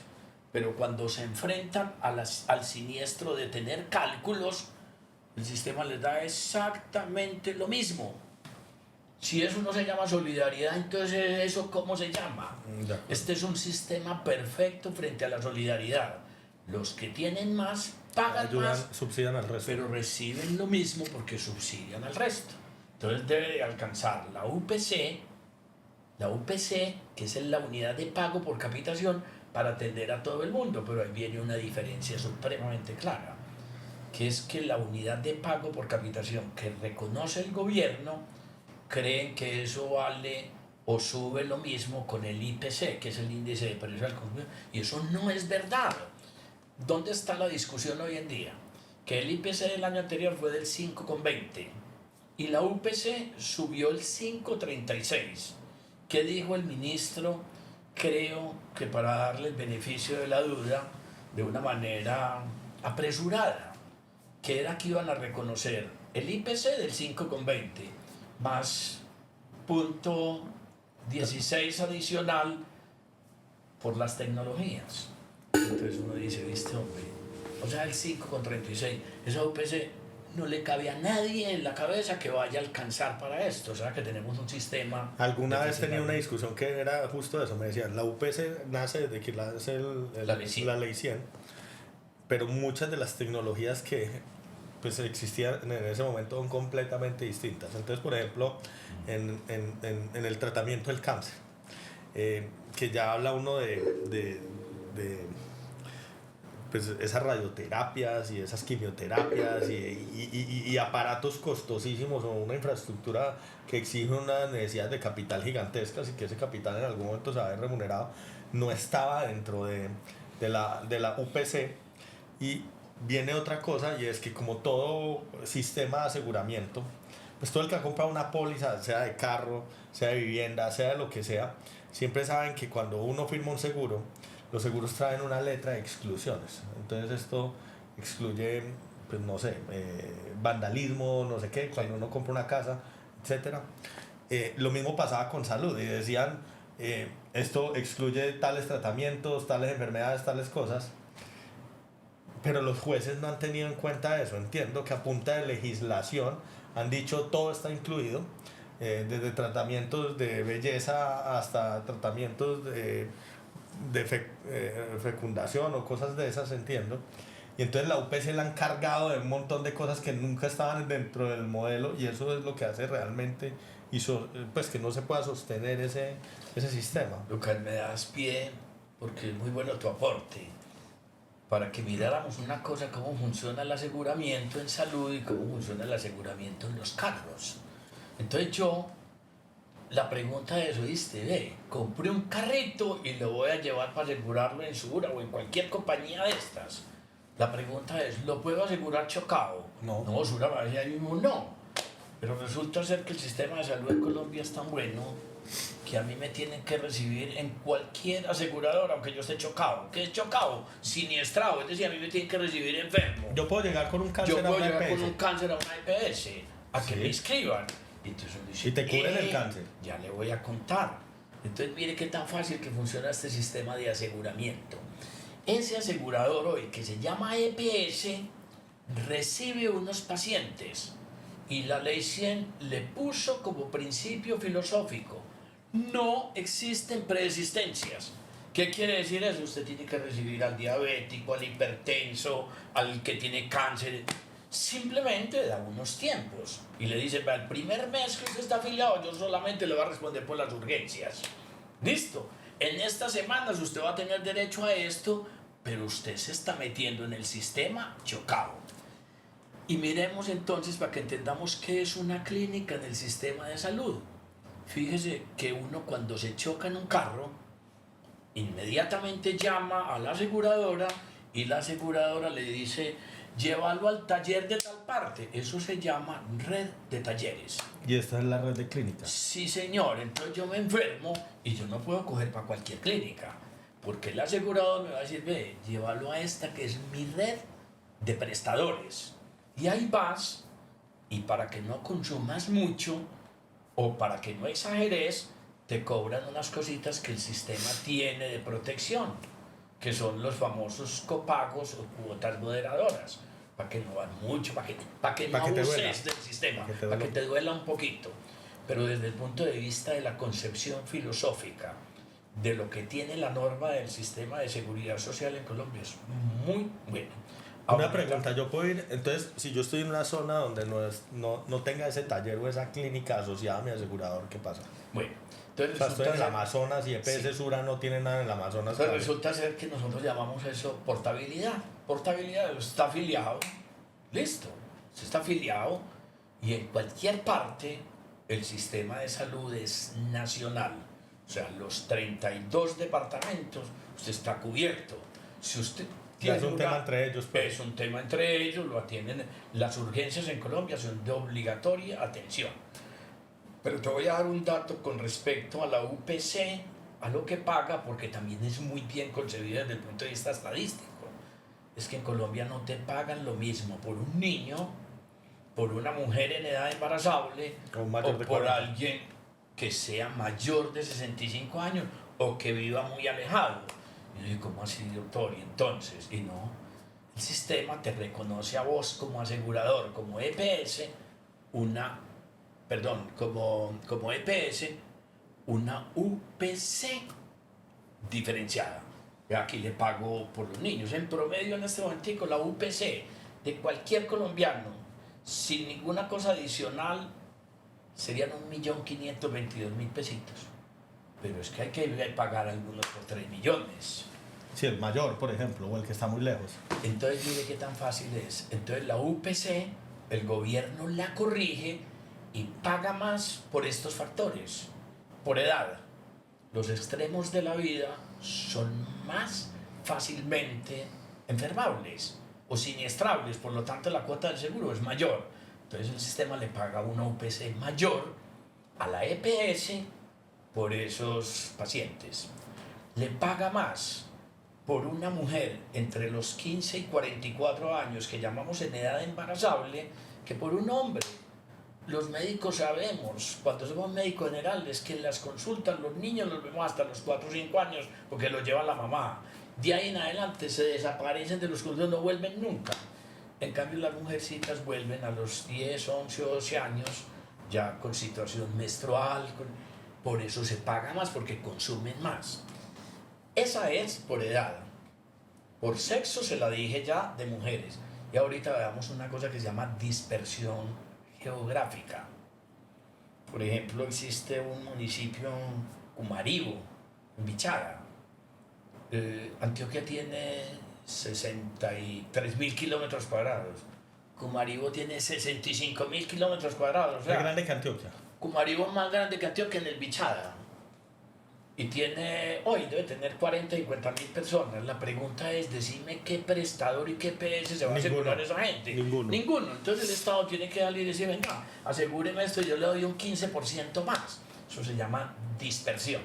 pero cuando se enfrentan al siniestro de tener cálculos, el sistema les da exactamente lo mismo. Si eso no se llama solidaridad, entonces ¿eso cómo se llama? Este es un sistema perfecto frente a la solidaridad. Los que tienen más pagan más, subsidian al resto, pero reciben lo mismo porque subsidian al resto. Entonces debe de alcanzar la UPC, que es la unidad de pago por capitación, para atender a todo el mundo, pero ahí viene una diferencia supremamente clara, que es que la unidad de pago por capitación que reconoce el gobierno creen que eso vale o sube lo mismo con el IPC, que es el índice de precios al consumidor, y eso no es verdad. ¿Dónde está la discusión hoy en día? Que el IPC del año anterior fue del 5,20 y la UPC subió el 5,36. ¿Qué dijo el ministro? Creo que para darle el beneficio de la duda, de una manera apresurada, que era que iban a reconocer el IPC del 5,20 más punto 16 adicional por las tecnologías. Entonces uno dice, viste hombre, o sea el 5,36, esa UPC no le cabe a nadie en la cabeza que vaya a alcanzar para esto, o sea que tenemos un sistema... Alguna vez tenía una discusión que era justo eso, me decían, la UPC nace desde que nace la ley 100, pero muchas de las tecnologías que pues existían en ese momento son completamente distintas. Entonces, por ejemplo, en el tratamiento del cáncer, que ya habla uno de pues esas radioterapias y esas quimioterapias y aparatos costosísimos o una infraestructura que exige unas necesidades de capital gigantescas y que ese capital en algún momento se va a ver remunerado, no estaba dentro de la UPC. Y viene otra cosa, y es que como todo sistema de aseguramiento, pues todo el que ha comprado una póliza, sea de carro, sea de vivienda, sea de lo que sea, siempre saben que cuando uno firma un seguro, los seguros traen una letra de exclusiones. Entonces esto excluye, pues no sé, vandalismo, no sé qué, cuando uno compra una casa, etcétera. Lo mismo pasaba con salud y decían, esto excluye tales tratamientos, tales enfermedades, tales cosas. Pero los jueces no han tenido en cuenta eso. Entiendo que a punta de legislación han dicho todo está incluido, desde tratamientos de belleza hasta tratamientos de fecundación o cosas de esas, entiendo. Y entonces la UPC le han cargado de un montón de cosas que nunca estaban dentro del modelo, y eso es lo que hace realmente pues que no se pueda sostener ese sistema. Lucas, me das pie porque es muy bueno tu aporte para que miráramos una cosa, cómo funciona el aseguramiento en salud y cómo funciona el aseguramiento en los carros. Entonces la pregunta es, oíste, compré un carrito y lo voy a llevar para asegurarlo en Sura o en cualquier compañía de estas. La pregunta es, ¿lo puedo asegurar chocado? No. No, Sura va a decir ahí mismo no. Pero resulta ser que el sistema de salud en Colombia es tan bueno que a mí me tienen que recibir en cualquier aseguradora, aunque yo esté chocado. ¿Qué es chocado? Siniestrado, es decir, a mí me tienen que recibir enfermo. Yo puedo llegar con un cáncer a una EPS. Yo puedo llegar con un cáncer a una EPS, a que me inscriban. Entonces dice, y te cubren el cáncer. Ya le voy a contar. Entonces mire qué tan fácil que funciona este sistema de aseguramiento. Ese asegurador hoy, que se llama EPS, recibe unos pacientes y la ley 100 le puso como principio filosófico: no existen preexistencias. ¿Qué quiere decir eso? Usted tiene que recibir al diabético, al hipertenso, al que tiene cáncer. Simplemente da unos tiempos y le dice, el primer mes que usted está afiliado, yo solamente le voy a responder por las urgencias. Listo. En estas semanas usted va a tener derecho a esto, pero usted se está metiendo en el sistema chocado. Y miremos entonces para que entendamos qué es una clínica en el sistema de salud. Fíjese que uno cuando se choca en un carro, inmediatamente llama a la aseguradora y la aseguradora le dice, llévalo al taller de tal parte. Eso se llama red de talleres. ¿Y esta es la red de clínicas? Sí, señor. Entonces yo me enfermo y yo no puedo coger para cualquier clínica, porque el asegurador me va a decir, llévalo a esta que es mi red de prestadores. Y ahí vas, y para que no consumas mucho o para que no exageres, te cobran unas cositas que el sistema tiene de protección, que son los famosos copagos o cuotas moderadoras, para que no van mucho, para que no abuses del sistema, para que te duela un poquito. Pero desde el punto de vista de la concepción filosófica de lo que tiene la norma del sistema de seguridad social en Colombia, es muy bueno. Una pregunta, yo puedo ir, entonces, si yo estoy en una zona donde no tenga ese taller o esa clínica asociada a mi asegurador, ¿qué pasa? Bueno, entonces estoy en el Amazonas y EPS Sura no tiene nada en el Amazonas. Entonces resulta ser que nosotros llamamos eso portabilidad. Portabilidad, está afiliado, listo, se está afiliado y en cualquier parte el sistema de salud es nacional. O sea, los 32 departamentos, usted está cubierto. Si usted ya es un tema entre ellos. Pues. Es un tema entre ellos, lo atienden. Las urgencias en Colombia son de obligatoria atención. Pero te voy a dar un dato con respecto a la UPC, a lo que paga, porque también es muy bien concebida desde el punto de vista estadístico. Es que en Colombia no te pagan lo mismo por un niño, por una mujer en edad embarazable o por alguien que sea mayor de 65 años o que viva muy alejado. Y yo digo, ¿cómo así, doctor? Y entonces, y no, el sistema te reconoce a vos como asegurador, como EPS, como EPS, una UPC diferenciada. Aquí le pago por los niños. En promedio en este momento la UPC de cualquier colombiano, sin ninguna cosa adicional, serían 1.522.000 pesitos. Pero es que hay que pagar algunos por 3 millones. Sí, el mayor, por ejemplo, o el que está muy lejos. Entonces, mire qué tan fácil es. Entonces, la UPC, el gobierno la corrige y paga más por estos factores. Por edad. Los extremos de la vida son más fácilmente enfermables o siniestrables, por lo tanto la cuota del seguro es mayor. Entonces el sistema le paga una UPC mayor a la EPS por esos pacientes. Le paga más por una mujer entre los 15 y 44 años que llamamos en edad embarazable que por un hombre. Los médicos sabemos, cuando somos médicos generales, que en las consultas los niños los vemos hasta los 4 o 5 años porque los lleva la mamá. De ahí en adelante se desaparecen de los consultos, no vuelven nunca. En cambio las mujercitas vuelven a los 10, 11 o 12 años ya con situación menstrual, por eso se paga más, porque consumen más. Esa es por edad. Por sexo se la dije ya de mujeres. Y ahorita veamos una cosa que se llama dispersión geográfica. Por ejemplo, existe un municipio, Cumaribo, en Bichara. Antioquia tiene 63.000 kilómetros cuadrados. Cumaribo tiene 65.000 kilómetros cuadrados. O sea, ¿es grande que Antioquia? Cumaribo es más grande que Antioquia en el Bichara. Y hoy debe tener 40, 50.000 personas. La pregunta es, decime qué prestador y qué PS se va a asegurar a esa gente. Ninguno. Entonces el Estado tiene que darle y decir, venga, asegúreme esto, yo le doy un 15% más. Eso se llama dispersión.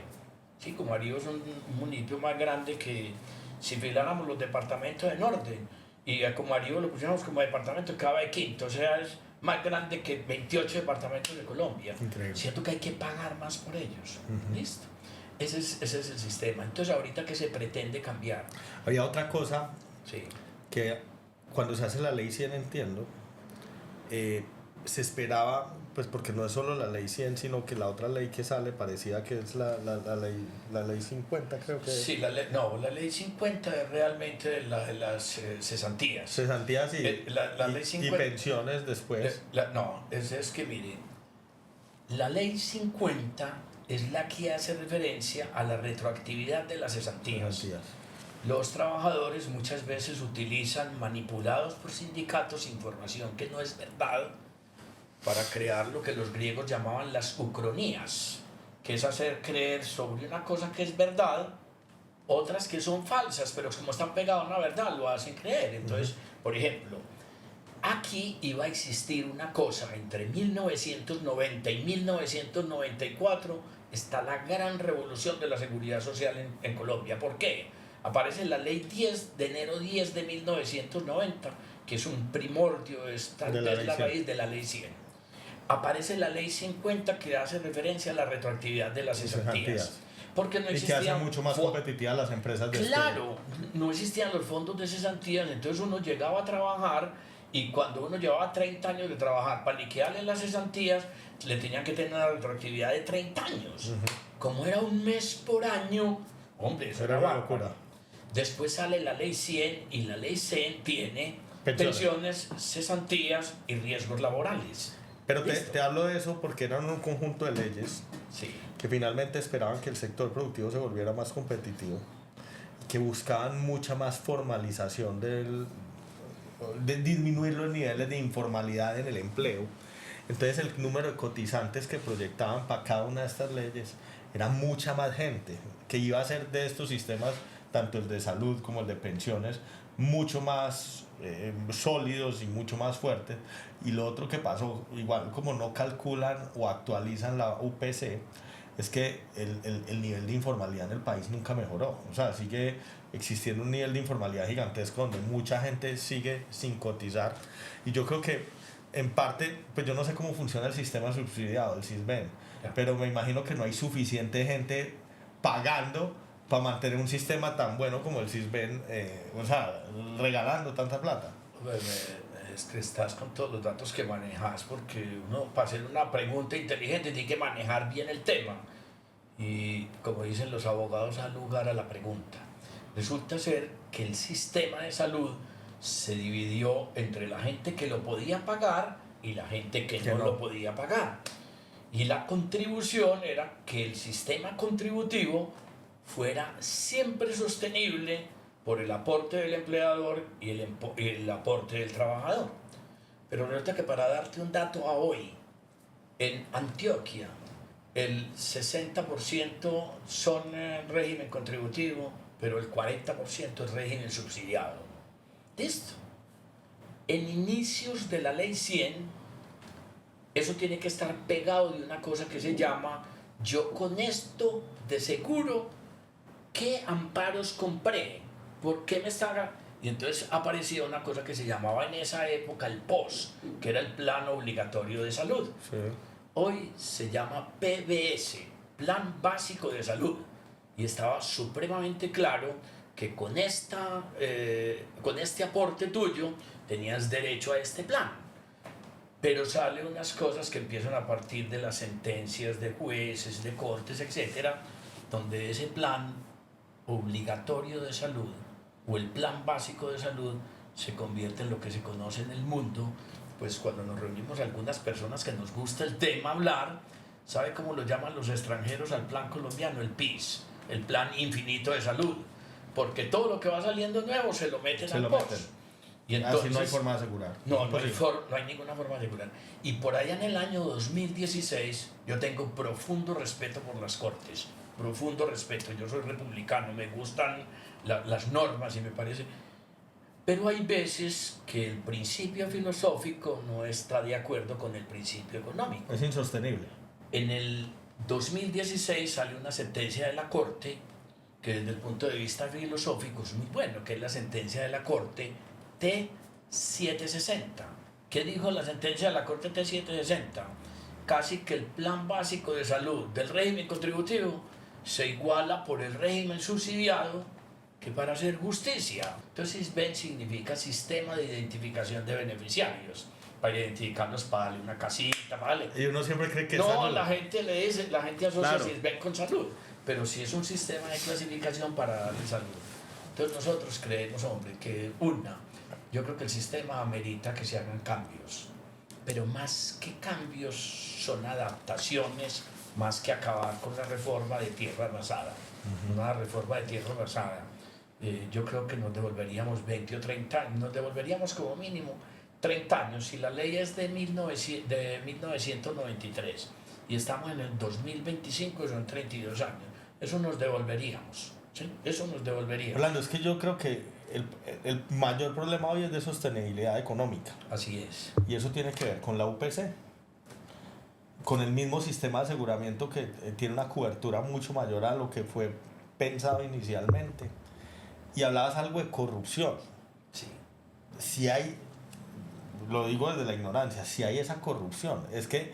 Sí, Cumaribo es un municipio más grande que si filáramos los departamentos en orden. Y a Cumaribo lo pusiéramos como departamento cada de quinto. O sea, es más grande que 28 departamentos de Colombia. Increíble. Siento que hay que pagar más por ellos. ¿Listo? Ese es el sistema. Entonces, ahorita que se pretende cambiar. Había otra cosa Sí. que cuando se hace la ley 100, entiendo, se esperaba, pues porque no es solo la ley 100, sino que la otra ley que sale parecía que es la ley 50, creo que Sí, la ley 50 es realmente la de las cesantías. Cesantías y, la ley 50, y pensiones después. Es que miren, la ley 50 es la que hace referencia a la retroactividad de las cesantías. Los trabajadores muchas veces utilizan, manipulados por sindicatos, información que no es verdad para crear lo que los griegos llamaban las ucronías, que es hacer creer sobre una cosa que es verdad, otras que son falsas, pero como están pegadas a una verdad, lo hacen creer. Entonces, por ejemplo, aquí iba a existir una cosa, entre 1990 y 1994 está la gran revolución de la seguridad social en Colombia. ¿Por qué? Aparece la ley 10 de enero 10 de 1990, que es un primordio, es la raíz de la ley 100. Aparece la ley 50, que hace referencia a la retroactividad de las cesantías. Porque no existían, y que hace mucho más competitivas las empresas de Claro, no existían los fondos de cesantías, entonces uno llegaba a trabajar y cuando uno llevaba 30 años de trabajar para liquidarle las cesantías, le tenían que tener una retroactividad de 30 años. Como era un mes por año, hombre, eso era una locura. Después sale la ley 100 y la ley 100 tiene pensiones, cesantías y riesgos laborales. Pero te hablo de eso porque eran un conjunto de leyes que finalmente esperaban que el sector productivo se volviera más competitivo, que buscaban mucha más formalización de disminuir los niveles de informalidad en el empleo Entonces el número de cotizantes que proyectaban para cada una de estas leyes era mucha más gente que iba a hacer de estos sistemas, tanto el de salud como el de pensiones, mucho más sólidos y mucho más fuertes. Y lo otro que pasó, igual como no calculan o actualizan la UPC, es que el nivel de informalidad en el país nunca mejoró. O sea, sigue existiendo un nivel de informalidad gigantesco donde mucha gente sigue sin cotizar. Y yo creo que en parte, pues yo no sé cómo funciona el sistema subsidiado, el SISBEN, pero me imagino que no hay suficiente gente pagando para mantener un sistema tan bueno como el SISBEN, o sea, regalando tanta plata. Es que estás con todos los datos que manejas, porque uno para hacer una pregunta inteligente tiene que manejar bien el tema. Y como dicen los abogados, al lugar a la pregunta. Resulta ser que el sistema de salud se dividió entre la gente que lo podía pagar y la gente que no lo podía pagar. Y la contribución era que el sistema contributivo fuera siempre sostenible por el aporte del empleador y el aporte del trabajador. Pero resulta que, para darte un dato a hoy, en Antioquia el 60% son régimen contributivo, pero el 40% es régimen subsidiado. ¿Listo? En inicios de la ley 100, eso tiene que estar pegado de una cosa que se llama: yo con esto de seguro, ¿qué amparos compré? ¿Por qué me está...? Y entonces aparecía una cosa que se llamaba en esa época el POS, que era el Plan Obligatorio de Salud. Sí. Hoy se llama PBS, Plan Básico de Salud. Y estaba supremamente claro que con este aporte tuyo tenías derecho a este plan. Pero salen unas cosas que empiezan a partir de las sentencias de jueces, de cortes, etcétera, donde ese plan obligatorio de salud o el plan básico de salud se convierte en lo que se conoce en el mundo. Pues cuando nos reunimos algunas personas que nos gusta el tema hablar, ¿sabe cómo lo llaman los extranjeros al plan colombiano? El PIS, el Plan Infinito de Salud, porque todo lo que va saliendo nuevo se lo meten al POS. Y entonces, así no hay forma de asegurar. No hay ninguna forma de asegurar. Y por allá en el año 2016, yo tengo profundo respeto por las Cortes, profundo respeto. Yo soy republicano, me gustan las normas y me parece... Pero hay veces que el principio filosófico no está de acuerdo con el principio económico. Es insostenible. En el 2016 sale una sentencia de la Corte que desde el punto de vista filosófico es muy bueno, que es la sentencia de la Corte T760. ¿Qué dijo la sentencia de la Corte T760? Casi que el plan básico de salud del régimen contributivo se iguala por el régimen subsidiado que para hacer justicia. Entonces SISBEN significa Sistema de Identificación de Beneficiarios, para identificarlos, para darle una casita, ¿vale? Y uno siempre cree que no, salud. la gente le dice, la gente asocia Claro. SISBEN con salud, pero sí es un sistema de clasificación para darle salud. Entonces nosotros creemos, hombre, que yo creo que el sistema amerita que se hagan cambios, pero más que cambios son adaptaciones, más que acabar con la reforma de tierra arrasada. Una reforma de tierra arrasada. Yo creo que nos devolveríamos 20 o 30 años, nos devolveríamos como mínimo 30 años. Si la ley es de 1993 y estamos en el 2025, son 32 años. Eso nos devolveríamos, ¿sí? Eso nos devolveríamos. Orlando, es que yo creo que el mayor problema hoy es de sostenibilidad económica. Así es. Y eso tiene que ver con la UPC, con el mismo sistema de aseguramiento que tiene una cobertura mucho mayor a lo que fue pensado inicialmente. Y hablabas algo de corrupción. Sí. Si hay, lo digo desde la ignorancia, si hay esa corrupción, es que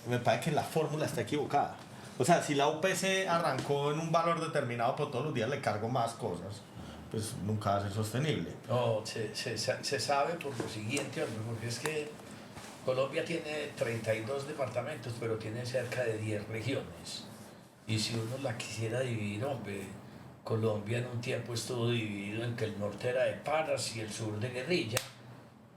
me parece que la fórmula está equivocada. O sea, si la UPC arrancó en un valor determinado, pero todos los días le cargo más cosas, pues nunca va a ser sostenible. No, se sabe por lo siguiente, hombre, porque es que Colombia tiene 32 departamentos, pero tiene cerca de 10 regiones. Y si uno la quisiera dividir, hombre, Colombia en un tiempo estuvo dividido en que el norte era de Paras y el sur de Guerrilla.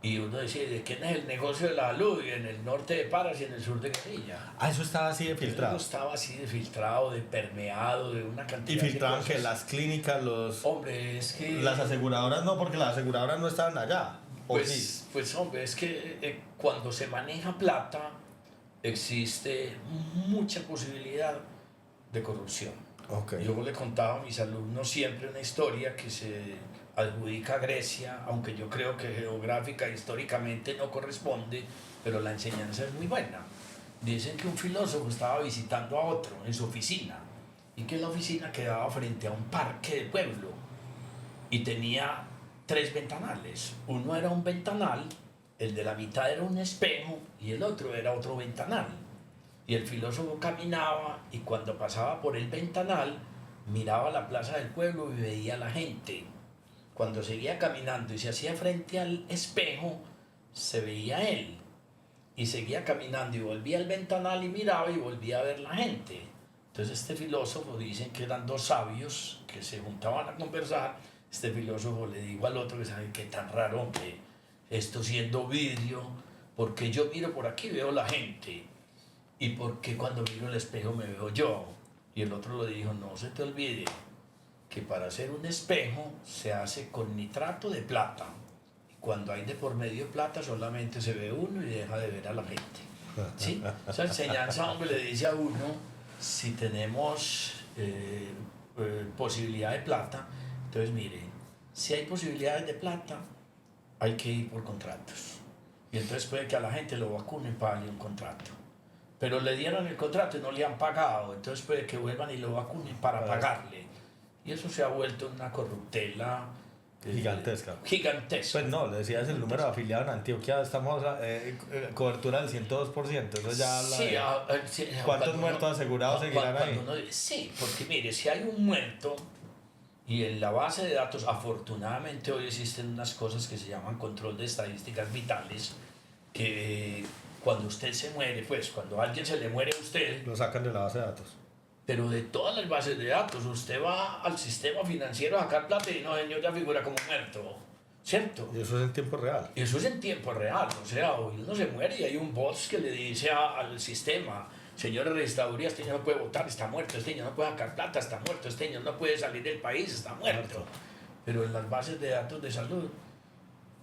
Y uno decía, ¿de quién es el negocio de la salud? Y en el norte de Paras y en el sur de Guerrilla. Ah, eso estaba así de filtrado. Eso estaba así de filtrado, de permeado, de una cantidad Y filtraban de cosas. que las clínicas, Hombre, es que... las aseguradoras no, porque las aseguradoras no estaban allá. ¿O sí? Pues hombre, es que cuando se maneja plata, existe mucha posibilidad de corrupción. Okay. Yo le contaba a mis alumnos siempre una historia que se adjudica a Grecia, aunque yo creo que geográfica e históricamente no corresponde, pero la enseñanza es muy buena. Dicen que un filósofo estaba visitando a otro en su oficina y que la oficina quedaba frente a un parque de pueblo y tenía 3 ventanales. Uno era un ventanal, el de la mitad era un espejo y el otro era otro ventanal. Y el filósofo caminaba y cuando pasaba por el ventanal miraba la plaza del pueblo y veía a la gente. Cuando seguía caminando y se hacía frente al espejo, se veía él. Y seguía caminando y volvía al ventanal y miraba y volvía a ver la gente. Entonces este filósofo, dicen que eran 2 sabios que se juntaban a conversar. Este filósofo le dijo al otro que sabe qué tan raro, hombre, esto siendo vidrio, porque yo miro por aquí y veo la gente, y porque cuando miro el espejo me veo yo. Y el otro le dijo, no se te olvide que para hacer un espejo se hace con nitrato de plata. Cuando hay de por medio plata solamente se ve uno y deja de ver a la gente. ¿Sí? Esa enseñanza, hombre, le dice a uno, si tenemos posibilidad de plata, entonces mire, si hay posibilidades de plata, hay que ir por contratos. Y entonces puede que a la gente lo vacunen para darle un contrato. Pero le dieron el contrato y no le han pagado, entonces puede que vuelvan y lo vacunen para pagarle. Y eso se ha vuelto una corruptela gigantesca. Gigantesca. Pues no, le decías el número de afiliados en Antioquia, estamos cobertura del 102%, eso ya habla sí, de sí, ¿cuántos muertos asegurados seguirán ahí? Sí, porque mire, si hay un muerto y en la base de datos, afortunadamente hoy existen unas cosas que se llaman control de estadísticas vitales, que cuando usted se muere, pues cuando a alguien se le muere a usted, lo sacan de la base de datos. Pero de todas las bases de datos, usted va al sistema financiero a sacar plata y no, señor, ya figura como muerto, ¿cierto? Y eso es en tiempo real. Y eso es en tiempo real, o sea, hoy uno se muere y hay un boss que le dice al sistema, señor registraduría, este niño no puede votar, está muerto, este niño no puede sacar plata, está muerto, este niño no puede salir del país, está muerto. Pero en las bases de datos de salud,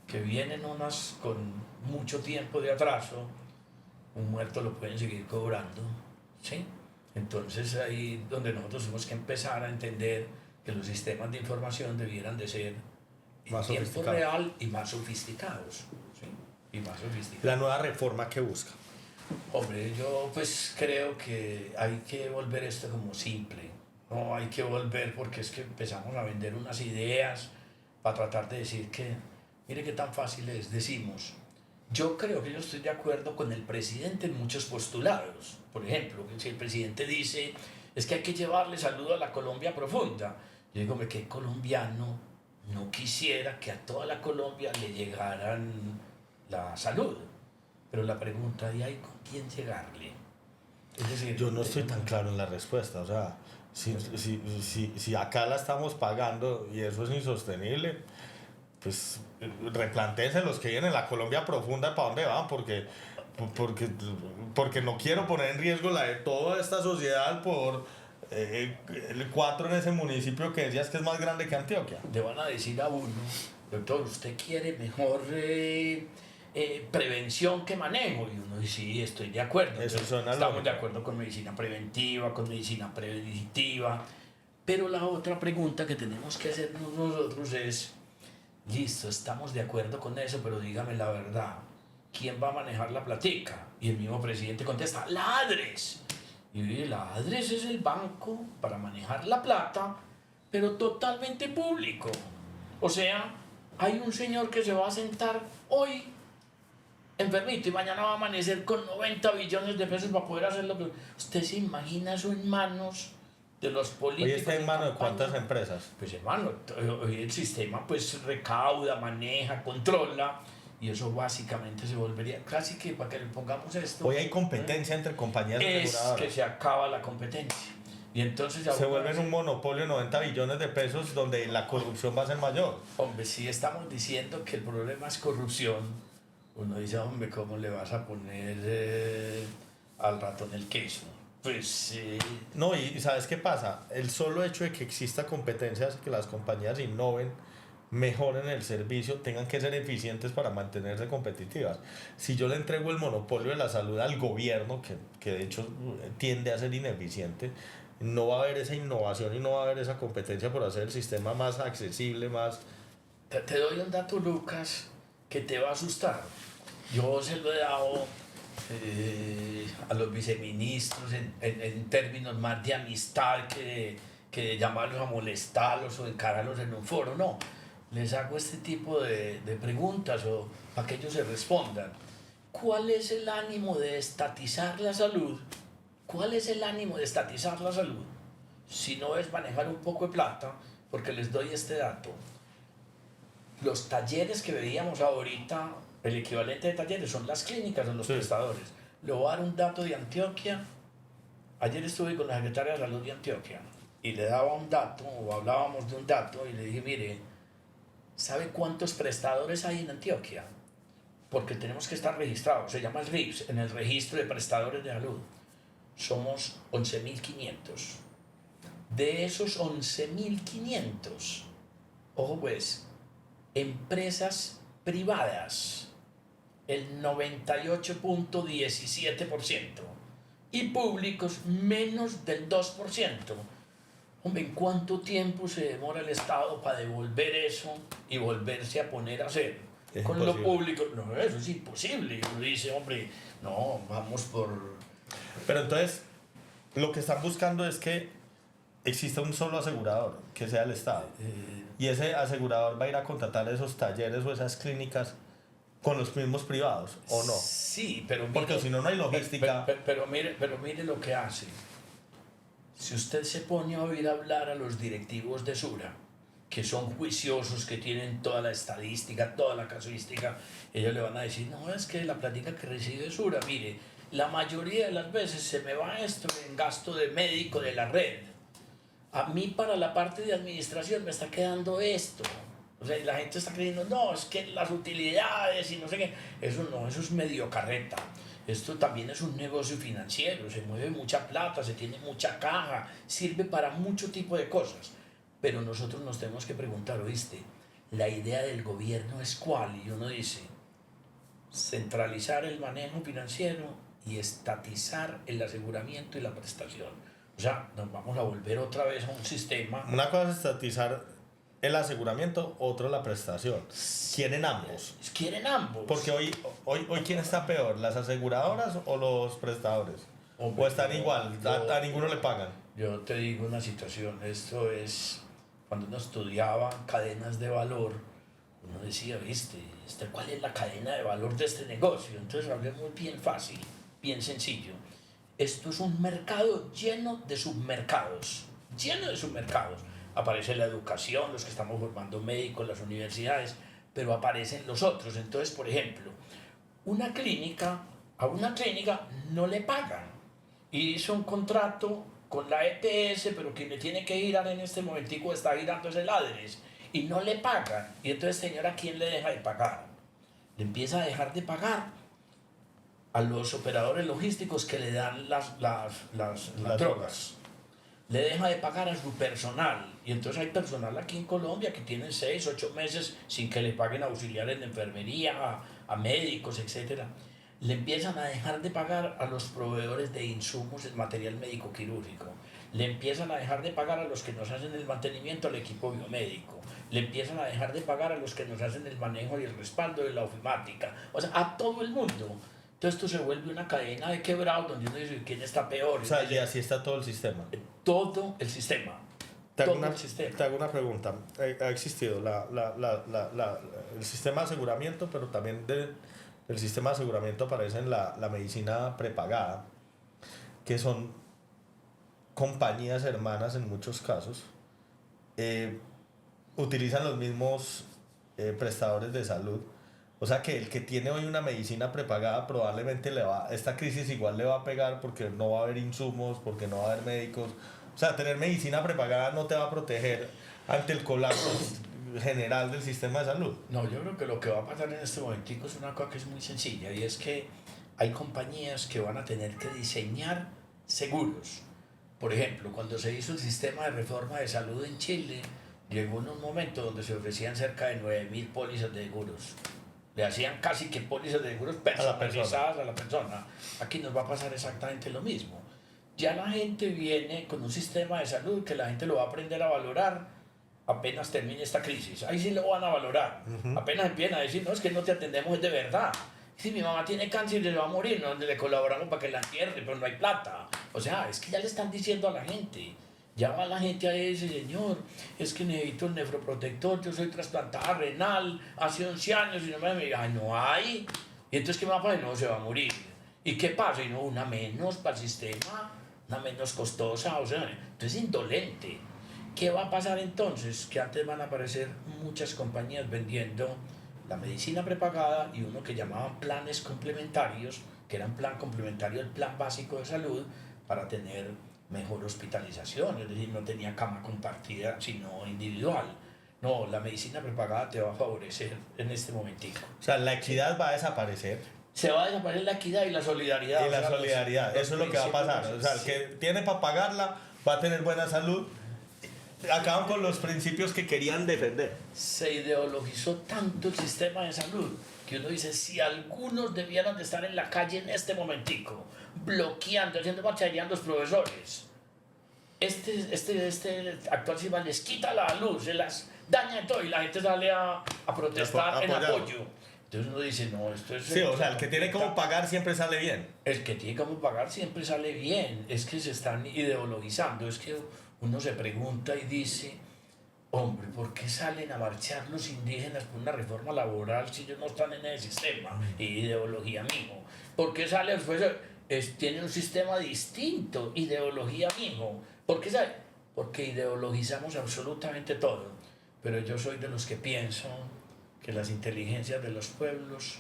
que vienen unas con mucho tiempo de atraso, un muerto lo pueden seguir cobrando, ¿sí? Entonces ahí donde nosotros tenemos que empezar a entender que los sistemas de información debieran de ser en tiempo real y más sofisticados, ¿sí? Y más sofisticados. La nueva reforma que busca. Hombre, yo pues creo que hay que volver esto como simple, no hay que volver porque es que empezamos a vender unas ideas para tratar de decir que, mire qué tan fácil es, decimos, yo creo que yo estoy de acuerdo con el presidente en muchos postulados. Por ejemplo, si el presidente dice, es que hay que llevarle saludo a la Colombia profunda. Yo digo, ¿qué colombiano no quisiera que a toda la Colombia le llegaran la salud? Pero la pregunta, ¿y hay con quién llegarle? Es decir, yo no estoy tan claro en la respuesta, o sea, si acá la estamos pagando y eso es insostenible, pues replantéense los que vienen en la Colombia profunda para dónde van, porque no quiero poner en riesgo la de toda esta sociedad por el 4 en ese municipio que decías que es más grande que Antioquia. Le van a decir a uno, doctor, ¿usted quiere mejor prevención que manejo? Y uno dice, sí, estoy de acuerdo. Estamos de acuerdo con medicina preventiva, con medicina predictiva. Pero la otra pregunta que tenemos que hacernos nosotros es, listo, estamos de acuerdo con eso, pero dígame la verdad, ¿quién va a manejar la platica? Y el mismo presidente contesta, la ADRES. Y la ADRES es el banco para manejar la plata, pero totalmente público. O sea, hay un señor que se va a sentar hoy enfermito y mañana va a amanecer con 90 billones de pesos para poder hacer lo que... ¿Usted se imagina eso en manos de los políticos? ¿Hoy está en manos de cuántas empresas? Pues hermano, hoy el sistema pues recauda, maneja, controla, y eso básicamente se volvería, casi que para que le pongamos esto... Hoy hay competencia entre compañías aseguradoras. Es que se acaba la competencia. Y entonces se vuelve un monopolio de 90 billones de pesos donde la corrupción va a ser mayor. Hombre, si estamos diciendo que el problema es corrupción, uno dice, hombre, ¿cómo le vas a poner al ratón el queso? Pues... No, y ¿sabes qué pasa? El solo hecho de que exista competencia hace que las compañías innoven mejoren el servicio, tengan que ser eficientes para mantenerse competitivas. Si yo le entrego el monopolio de la salud al gobierno, que de hecho tiende a ser ineficiente, no va a haber esa innovación y no va a haber esa competencia por hacer el sistema más accesible, más... Te doy un dato, Lucas, que te va a asustar. Yo se lo he dado a los viceministros en términos más de amistad que de llamarlos a molestarlos o encararlos en un foro. No, les hago este tipo de preguntas o para que ellos se respondan. ¿Cuál es el ánimo de estatizar la salud? ¿Cuál es el ánimo de estatizar la salud? Si no es manejar un poco de plata, porque les doy este dato. Los talleres que veíamos ahorita, el equivalente de talleres son las clínicas o los prestadores. Le voy a dar un dato de Antioquia. Ayer estuve con la secretaria de Salud de Antioquia y le daba un dato, o hablábamos de un dato, y le dije, mire, ¿sabe cuántos prestadores hay en Antioquia? Porque tenemos que estar registrados, se llama el RIPS, en el registro de prestadores de salud. Somos 11.500. De esos 11.500, ojo pues, empresas privadas, el 98.17%, y públicos menos del 2%. Hombre, ¿en cuánto tiempo se demora el Estado para devolver eso y volverse a poner a hacer? Es Con imposible. lo público, no, eso es imposible. Uno dice, hombre, no, vamos por... Pero entonces, lo que están buscando es que exista un solo asegurador, que sea el Estado. Y ese asegurador va a ir a contratar esos talleres o esas clínicas con los mismos privados, ¿o no? Sí, pero mire, Porque si no, no hay logística. Pero mire lo que hace. Si usted se pone a oír hablar a los directivos de Sura, que son juiciosos, que tienen toda la estadística, toda la casuística, ellos le van a decir, no, es que la plática que recibe Sura, mire, la mayoría de las veces se me va esto en gasto de médico de la red. A mí para la parte de administración me está quedando esto. O sea, y la gente está creyendo, no, es que las utilidades y no sé qué. Eso no, eso es medio carreta. Esto también es un negocio financiero, se mueve mucha plata, se tiene mucha caja, sirve para mucho tipo de cosas. Pero nosotros nos tenemos que preguntar, ¿oíste? La idea del gobierno es cuál, y uno dice, centralizar el manejo financiero y estatizar el aseguramiento y la prestación. O sea, nos vamos a volver otra vez a un sistema. Una cosa es estatizar el aseguramiento, otra la prestación. Quieren ambos. Quieren ambos. Porque hoy ¿quién está peor? ¿Las aseguradoras o los prestadores? ¿O están igual? A ninguno le pagan. Yo te digo una situación, esto es, cuando uno estudiaba cadenas de valor, uno decía, viste, ¿cuál es la cadena de valor de este negocio? Entonces hablemos bien fácil, bien sencillo. Esto es un mercado lleno de submercados, lleno de submercados. Aparece la educación, los que estamos formando médicos, las universidades, pero aparecen los otros. Entonces, por ejemplo, a una clínica no le pagan y hizo un contrato con la EPS, pero quien le tiene que girar en este momentico está girando es el ADRES y no le pagan. Y entonces, señora, ¿quién le deja de pagar? Le empieza a dejar de pagar a los operadores logísticos que le dan las drogas. Le deja de pagar a su personal. Y entonces hay personal aquí en Colombia que tiene 6, 8 meses sin que le paguen auxiliares de enfermería, a médicos, etc. Le empiezan a dejar de pagar a los proveedores de insumos, el material médico quirúrgico. Le empiezan a dejar de pagar a los que nos hacen el mantenimiento al equipo biomédico. Le empiezan a dejar de pagar a los que nos hacen el manejo y el respaldo de la ofimática. O sea, a todo el mundo. Entonces esto se vuelve una cadena de quebrado donde uno dice, ¿quién está peor? O sea, y así está todo el sistema. Todo el sistema. Te hago una pregunta. Ha existido el sistema de aseguramiento, pero también del sistema de aseguramiento aparece la medicina prepagada, que son compañías hermanas en muchos casos. Utilizan los mismos prestadores de salud. O sea que el que tiene hoy una medicina prepagada probablemente esta crisis igual le va a pegar porque no va a haber insumos, porque no va a haber médicos. O sea, tener medicina prepagada no te va a proteger ante el colapso general del sistema de salud. No, yo creo que lo que va a pasar en este momentico es una cosa que es muy sencilla y es que hay compañías que van a tener que diseñar seguros. Por ejemplo, cuando se hizo el sistema de reforma de salud en Chile, llegó en un momento donde se ofrecían cerca de 9.000 pólizas de seguros. Le hacían casi que pólizas de seguros personalizadas a la persona. Aquí nos va a pasar exactamente lo mismo. Ya la gente viene con un sistema de salud que la gente lo va a aprender a valorar apenas termine esta crisis. Ahí sí lo van a valorar. Apenas empiezan a decir, no, es que no te atendemos, es de verdad. Si mi mamá tiene cáncer y se va a morir, no le colaboramos para que la entierre, pero no hay plata. O sea, es que ya le están diciendo a la gente. Ya va la gente a ese señor, es que necesito el nefroprotector, yo soy trasplantada renal, hace 11 años y no me diga, no hay. Y entonces, ¿qué me va a pasar? No, se va a morir. ¿Y qué pasa? Y no, una menos para el sistema, una menos costosa, o sea, entonces indolente. ¿Qué va a pasar entonces? Que antes van a aparecer muchas compañías vendiendo la medicina prepagada y uno que llamaban planes complementarios, que eran plan complementario al plan básico de salud, para tener mejor hospitalización, es decir, no tenía cama compartida, sino individual. No, la medicina prepagada te va a favorecer en este momentico. O sea, la equidad va a desaparecer. Se va a desaparecer la equidad y la solidaridad. Y la solidaridad, eso es lo que va a pasar. O sea, el que tiene para pagarla va a tener buena salud. Acaban con los principios que querían defender. Se ideologizó tanto el sistema de salud que uno dice, si algunos debieran de estar en la calle en este momentico, bloqueando, haciendo marcha allá a los profesores, este actual sistema les quita la luz, se las daña todo y la gente sale a protestar en apoyo. Entonces uno dice, no, esto es... Sí, o sea, el que tiene como pagar siempre sale bien. El que tiene como pagar siempre sale bien. Es que se están ideologizando. Es que uno se pregunta y dice, hombre, ¿por qué salen a marchar los indígenas por una reforma laboral si ellos no están en ese sistema? Ideología mismo. ¿Por qué sale después? Tienen un sistema distinto, ideología mismo. ¿Por qué sale? Porque ideologizamos absolutamente todo. Pero yo soy de los que pienso que las inteligencias de los pueblos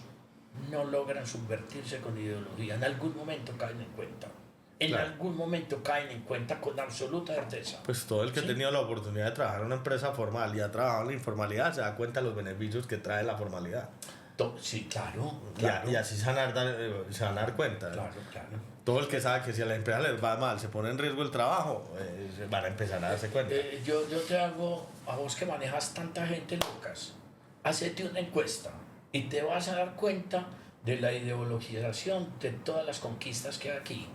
no logran subvertirse con ideología. En algún momento caen en cuenta. En algún momento caen en cuenta con absoluta certeza. Pues todo el que ha tenido la oportunidad de trabajar en una empresa formal y ha trabajado en la informalidad se da cuenta de los beneficios que trae la formalidad. Sí, claro. Y así se van a dar cuenta. Claro. Todo el que sabe que si a la empresa les va mal, se pone en riesgo el trabajo, van a empezar a darse cuenta. Yo te hago, a vos que manejas tanta gente, Lucas, hacete una encuesta y te vas a dar cuenta de la ideologización de todas las conquistas que hay aquí.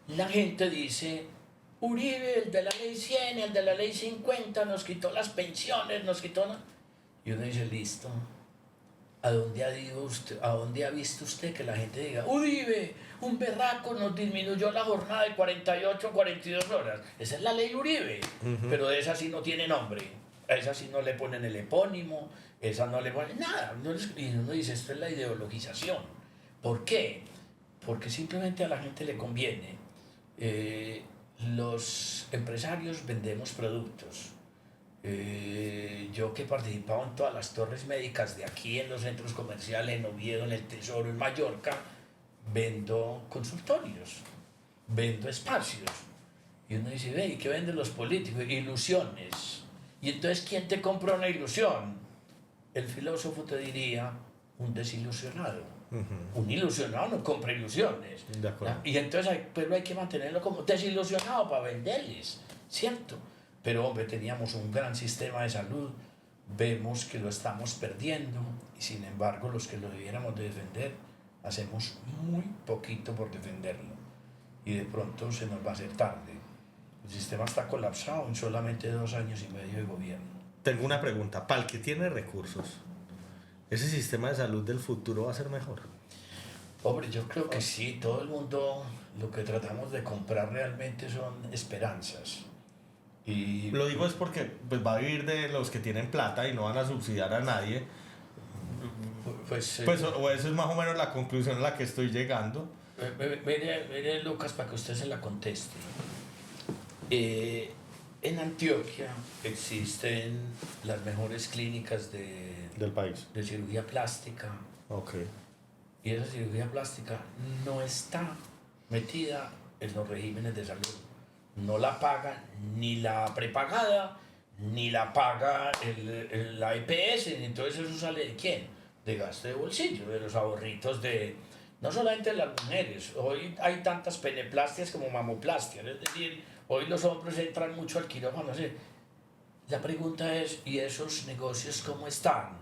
La gente dice, Uribe, el de la ley 100, el de la ley 50, nos quitó las pensiones, nos quitó... Y uno dice, listo, ¿a dónde ha visto usted que la gente diga, Uribe, un berraco nos disminuyó la jornada de 48 a 42 horas? Esa es la ley Uribe, pero de esa sí no tiene nombre, a esa sí no le ponen el epónimo, esa no le ponen nada. Y uno dice, esto es la ideologización. ¿Por qué? Porque simplemente a la gente le conviene. Los empresarios vendemos productos. Yo que he participado en todas las torres médicas de aquí, en los centros comerciales, en Oviedo, en el Tesoro, en Mallorca, vendo consultorios, vendo espacios. Y uno dice, ve, ¿y qué venden los políticos? Ilusiones. Y entonces, ¿quién te compra una ilusión? El filósofo te diría, un desilusionado. Un ilusionado no compra ilusiones. De acuerdo. Y entonces pero hay que mantenerlo como desilusionado para venderles, ¿cierto? Pero hombre, teníamos un gran sistema de salud, vemos que lo estamos perdiendo y sin embargo los que lo debiéramos de defender hacemos muy poquito por defenderlo y de pronto se nos va a hacer tarde. El sistema está colapsado en solamente 2 años y medio de gobierno. Tengo una pregunta, para el que tiene recursos, ¿ese sistema de salud del futuro va a ser mejor? Hombre, yo creo que sí, todo el mundo lo que tratamos de comprar realmente son esperanzas. Y lo digo es porque pues, va a vivir de los que tienen plata y no van a subsidiar a nadie. Pues o eso es más o menos la conclusión a la que estoy llegando. Mire, Lucas, para que usted se la conteste. En Antioquia existen las mejores clínicas del país de cirugía plástica. Okay. Y esa cirugía plástica no está metida en los regímenes de salud. No la paga ni la prepagada, ni la paga la EPS, entonces eso sale ¿de quién? De gasto de bolsillo, de los ahorritos de, no solamente de las mujeres, hoy hay tantas peneplastias como mamoplastias, es decir, hoy los hombres entran mucho al quirófano, La pregunta es, ¿y esos negocios cómo están?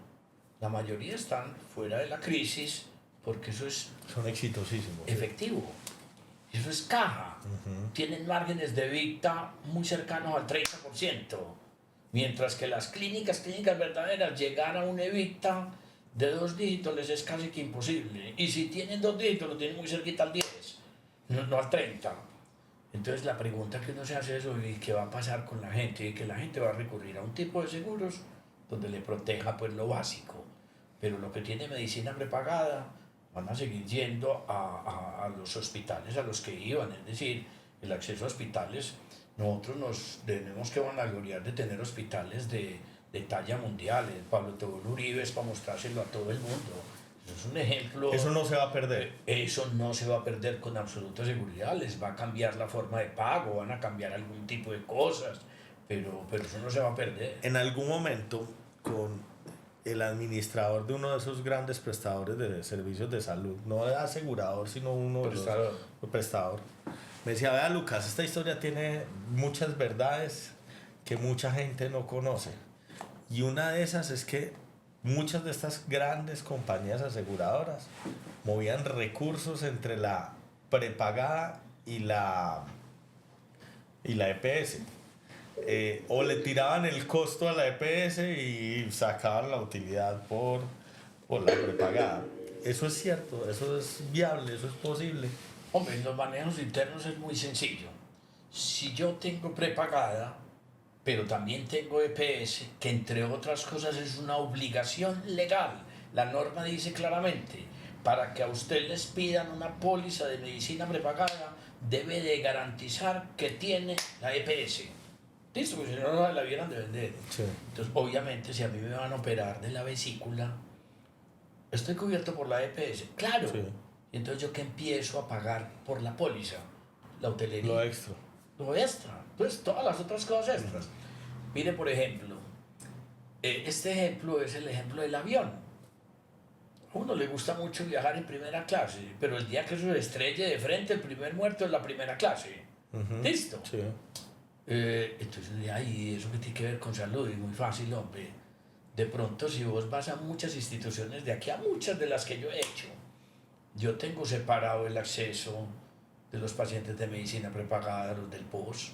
La mayoría están fuera de la crisis porque eso es Son exitosísimos. efectivo. Eso es caja. Tienen márgenes de EBITDA muy cercanos al 30%. Mientras que las clínicas verdaderas, llegar a un EBITDA de 2 dígitos les es casi que imposible. Y si tienen 2 dígitos, lo tienen muy cerquita al 10, no al 30. Entonces la pregunta que uno se hace es, ¿y qué va a pasar con la gente? Y que la gente va a recurrir a un tipo de seguros donde le proteja pues lo básico. Pero lo que tiene medicina prepagada van a seguir yendo a los hospitales a los que iban. Es decir, el acceso a hospitales, nosotros nos tenemos que vanagloriar de tener hospitales de talla mundial. El Pablo Tobón Uribe es para mostrárselo a todo el mundo. Eso es un ejemplo. Eso no se va a perder. Eso no se va a perder con absoluta seguridad. Les va a cambiar la forma de pago, van a cambiar algún tipo de cosas, pero eso no se va a perder. En algún momento, con el administrador de uno de esos grandes prestadores de servicios de salud, no de asegurador, sino uno de los prestador, me decía, vea Lucas, esta historia tiene muchas verdades que mucha gente no conoce. Y una de esas es que muchas de estas grandes compañías aseguradoras movían recursos entre la prepagada y la EPS. O le tiraban el costo a la EPS y sacaban la utilidad por la prepagada. Eso es cierto, eso es viable, eso es posible. Hombre, en los manejos internos es muy sencillo. Si yo tengo prepagada, pero también tengo EPS, que entre otras cosas es una obligación legal. La norma dice claramente, para que a usted les pidan una póliza de medicina prepagada, debe de garantizar que tiene la EPS. Listo, porque si no, no la vieran de vender. Sí. Entonces, obviamente, si a mí me van a operar de la vesícula, estoy cubierto por la EPS. Claro. Sí. Y entonces, ¿yo qué empiezo a pagar por la póliza? La hotelería. Lo extra. Lo extra. Entonces, todas las otras cosas extras. Mire, por ejemplo, este ejemplo es el ejemplo del avión. A uno le gusta mucho viajar en primera clase, pero el día que eso se estrelle de frente, el primer muerto es la primera clase. ¿Listo? Sí. Entonces, ay, eso que tiene que ver con salud, y muy fácil, hombre. De pronto, si vos vas a muchas instituciones, de aquí a muchas de las que yo he hecho, yo tengo separado el acceso de los pacientes de medicina prepagada, los del POS,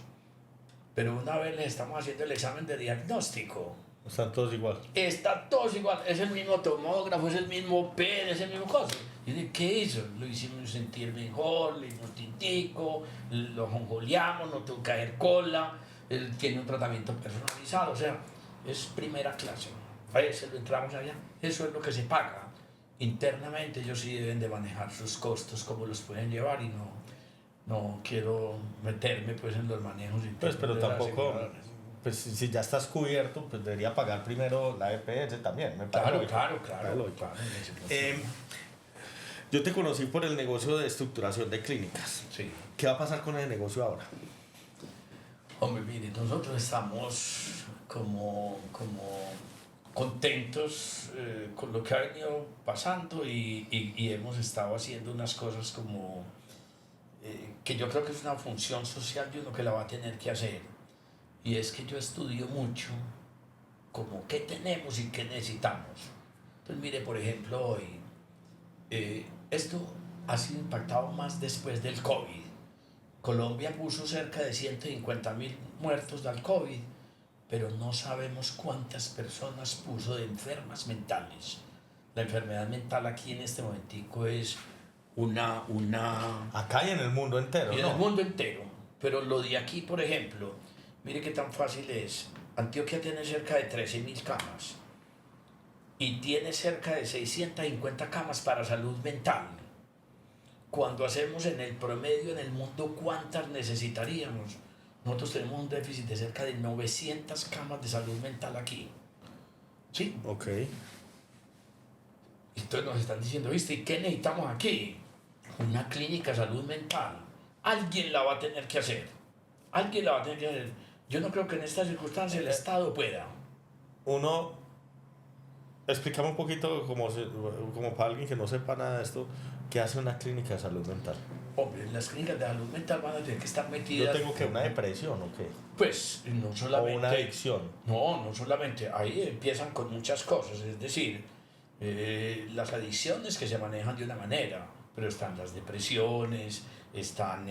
pero una vez les estamos haciendo el examen de diagnóstico, Están todos igual. está todos igual, es el mismo tomógrafo, es el mismo PET, es el mismo cosa. Y yo dije, ¿qué hizo? Lo hicimos sentir mejor, le dimos tintico, lo jonjoleamos, no tuvo que caer cola, él tiene un tratamiento personalizado, o sea, es primera clase. A ese lo entramos allá, eso es lo que se paga. Internamente ellos sí deben de manejar sus costos, cómo los pueden llevar, y no quiero meterme pues en los manejos internos. Pues, pero de las tampoco, aseguradoras. pues si ya estás cubierto, pues debería pagar primero la EPS también. Me parece lógico. Claro. Lógico. En ese punto. Yo te conocí por el negocio de estructuración de clínicas. Sí. ¿Qué va a pasar con el negocio ahora? Hombre, mire, nosotros estamos como contentos con lo que ha venido pasando y hemos estado haciendo unas cosas como que yo creo que es una función social de uno que la va a tener que hacer. Y es que yo estudio mucho como qué tenemos y qué necesitamos. Entonces, mire, por ejemplo, hoy, esto ha sido impactado más después del COVID. Colombia puso cerca de 150.000 muertos del COVID, pero no sabemos cuántas personas puso de enfermas mentales. La enfermedad mental aquí en este momentico es una Acá y en el mundo entero, y en ¿no? el mundo entero. Pero lo de aquí, por ejemplo, mire qué tan fácil es. Antioquia tiene cerca de 13.000 camas y tiene cerca de 650 camas para salud mental. Cuando hacemos en el promedio en el mundo cuántas necesitaríamos, nosotros tenemos un déficit de cerca de 900 camas de salud mental aquí. ¿Sí? Ok. Entonces nos están diciendo, ¿viste? ¿Y qué necesitamos aquí? Una clínica de salud mental. Alguien la va a tener que hacer. Alguien la va a tener que hacer. Yo no creo que en estas circunstancias el Estado pueda. Explícame un poquito, como para alguien que no sepa nada de esto, ¿qué hace una clínica de salud mental? Hombre, las clínicas de salud mental van a tener que estar Yo metidas. tengo que una depresión o qué. Pues no O solamente. una adicción. No solamente. Ahí empiezan con muchas cosas. Es decir, las adicciones que se manejan de una manera, pero están las depresiones, están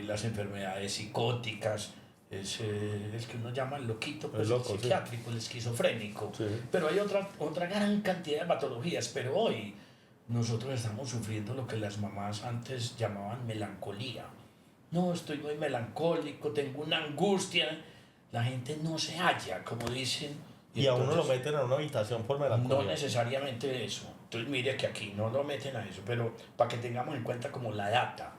las enfermedades psicóticas. Es el que uno llama el loquito, pues El loco, el psiquiátrico, el esquizofrénico. Sí. Pero hay otra gran cantidad de patologías. Pero hoy nosotros estamos sufriendo lo que las mamás antes llamaban melancolía. No, estoy muy melancólico, tengo una angustia. La gente no se halla, como dicen. Y a uno lo entonces, meten en una habitación por no melancolía. necesariamente eso. Entonces mire que aquí no lo meten a eso, pero para que tengamos en cuenta como la data.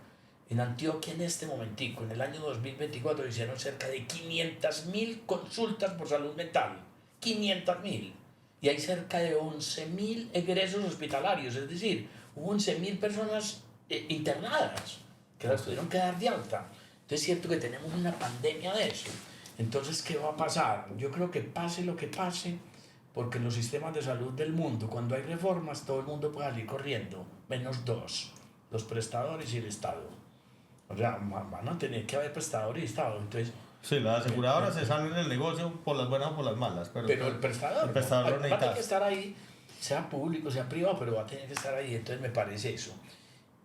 En Antioquia en este momentico, en el año 2024, hicieron cerca de 500.000 consultas por salud mental. 500.000. Y hay cerca de 11.000 egresos hospitalarios, es decir, hubo 11.000 personas internadas que las tuvieron que dar de alta. Entonces es cierto que tenemos una pandemia de eso. Entonces, ¿qué va a pasar? Yo creo que pase lo que pase, porque en los sistemas de salud del mundo, cuando hay reformas, todo el mundo puede salir corriendo, menos dos, los prestadores y el Estado. O sea, van a tener que haber prestadores y Estado. Entonces, Sí, las aseguradoras se salen del negocio por las buenas o por las malas. Pero el prestador, el prestador lo va a tener que necesitas. estar ahí, sea público, sea privado, pero va a tener que estar ahí. Entonces me parece eso.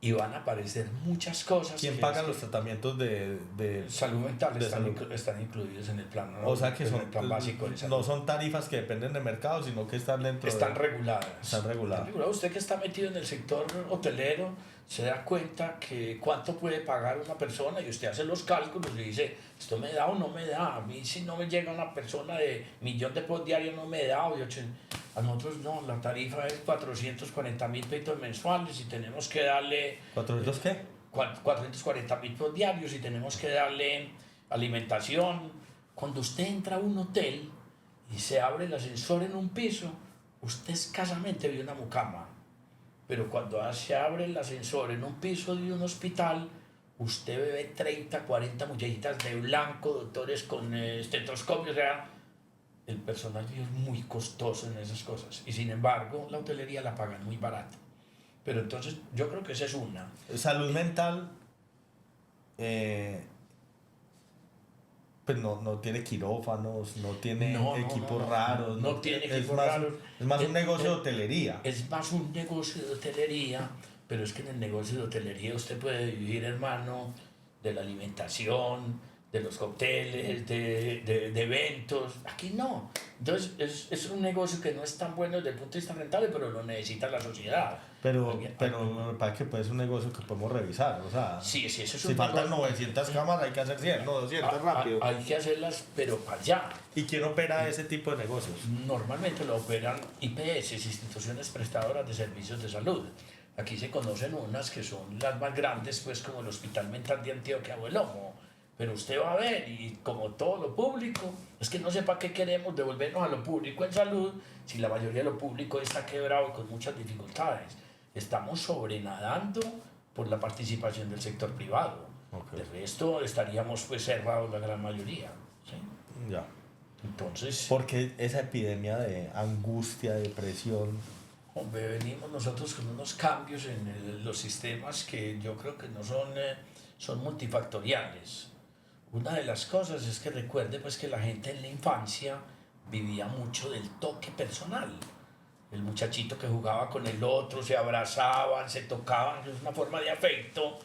Y van a aparecer muchas cosas. ¿Quién que paga es los tratamientos de salud mental? de Están, salud? están incluidos en el plan, ¿no? O sea que En son, el plan básico de salud. no son tarifas que dependen del mercado, sino que están dentro Están de... reguladas. Están reguladas. Usted que está metido en el sector hotelero se da cuenta que cuánto puede pagar una persona y usted hace los cálculos y dice, esto me da o no me da. A mí si no me llega una persona de 1.000.000 de post diario no me da. A nosotros no, la tarifa es 440.000 pesos mensuales y tenemos que darle... ¿400 qué? 440.000 pesos diarios y tenemos que darle alimentación. Cuando usted entra a un hotel y se abre el ascensor en un piso, usted escasamente ve una mucama. Pero cuando se abre el ascensor en un piso de un hospital, usted ve 30, 40 muchachitas de blanco, doctores con estetoscopio, o sea, el personal es muy costoso en esas cosas. Y sin embargo, la hotelería la pagan muy barata. Pero entonces, yo creo que esa es una. Salud mental, pues no tiene quirófanos, no tiene equipos raros. No tiene es equipos más, raros. Es más un negocio de hotelería. Es más un negocio de hotelería, pero es que en el negocio de hotelería usted puede vivir, hermano, de la alimentación, de los cócteles, de eventos. Aquí no. Entonces es un negocio que no es tan bueno desde el punto de vista rentable, pero lo necesita la sociedad. Pero me parece que puede ser un negocio que podemos revisar. O sea, Sí, eso es si un faltan negocio. 900 cámaras, hay que hacer 100, no 200 rápido. Hay que hacerlas, pero para allá. ¿Y quién opera ese tipo de negocios? Normalmente lo operan IPS, instituciones prestadoras de servicios de salud. Aquí se conocen unas que son las más grandes, pues como el Hospital Mental de Antioquia o el Omo. Pero usted va a ver, y como todo lo público, es que no sé para qué queremos devolvernos a lo público en salud si la mayoría de lo público está quebrado y con muchas dificultades. Estamos sobrenadando por la participación del sector privado. Okay. De resto estaríamos pues cerrados la gran mayoría. ¿Sí? Ya. Entonces... Porque esa epidemia de angustia, depresión. Hombre, venimos nosotros con unos cambios en los sistemas que yo creo que no son multifactoriales. Una de las cosas es que recuerde pues que la gente en la infancia vivía mucho del toque personal. El muchachito que jugaba con el otro, se abrazaban, se tocaban, es una forma de afecto.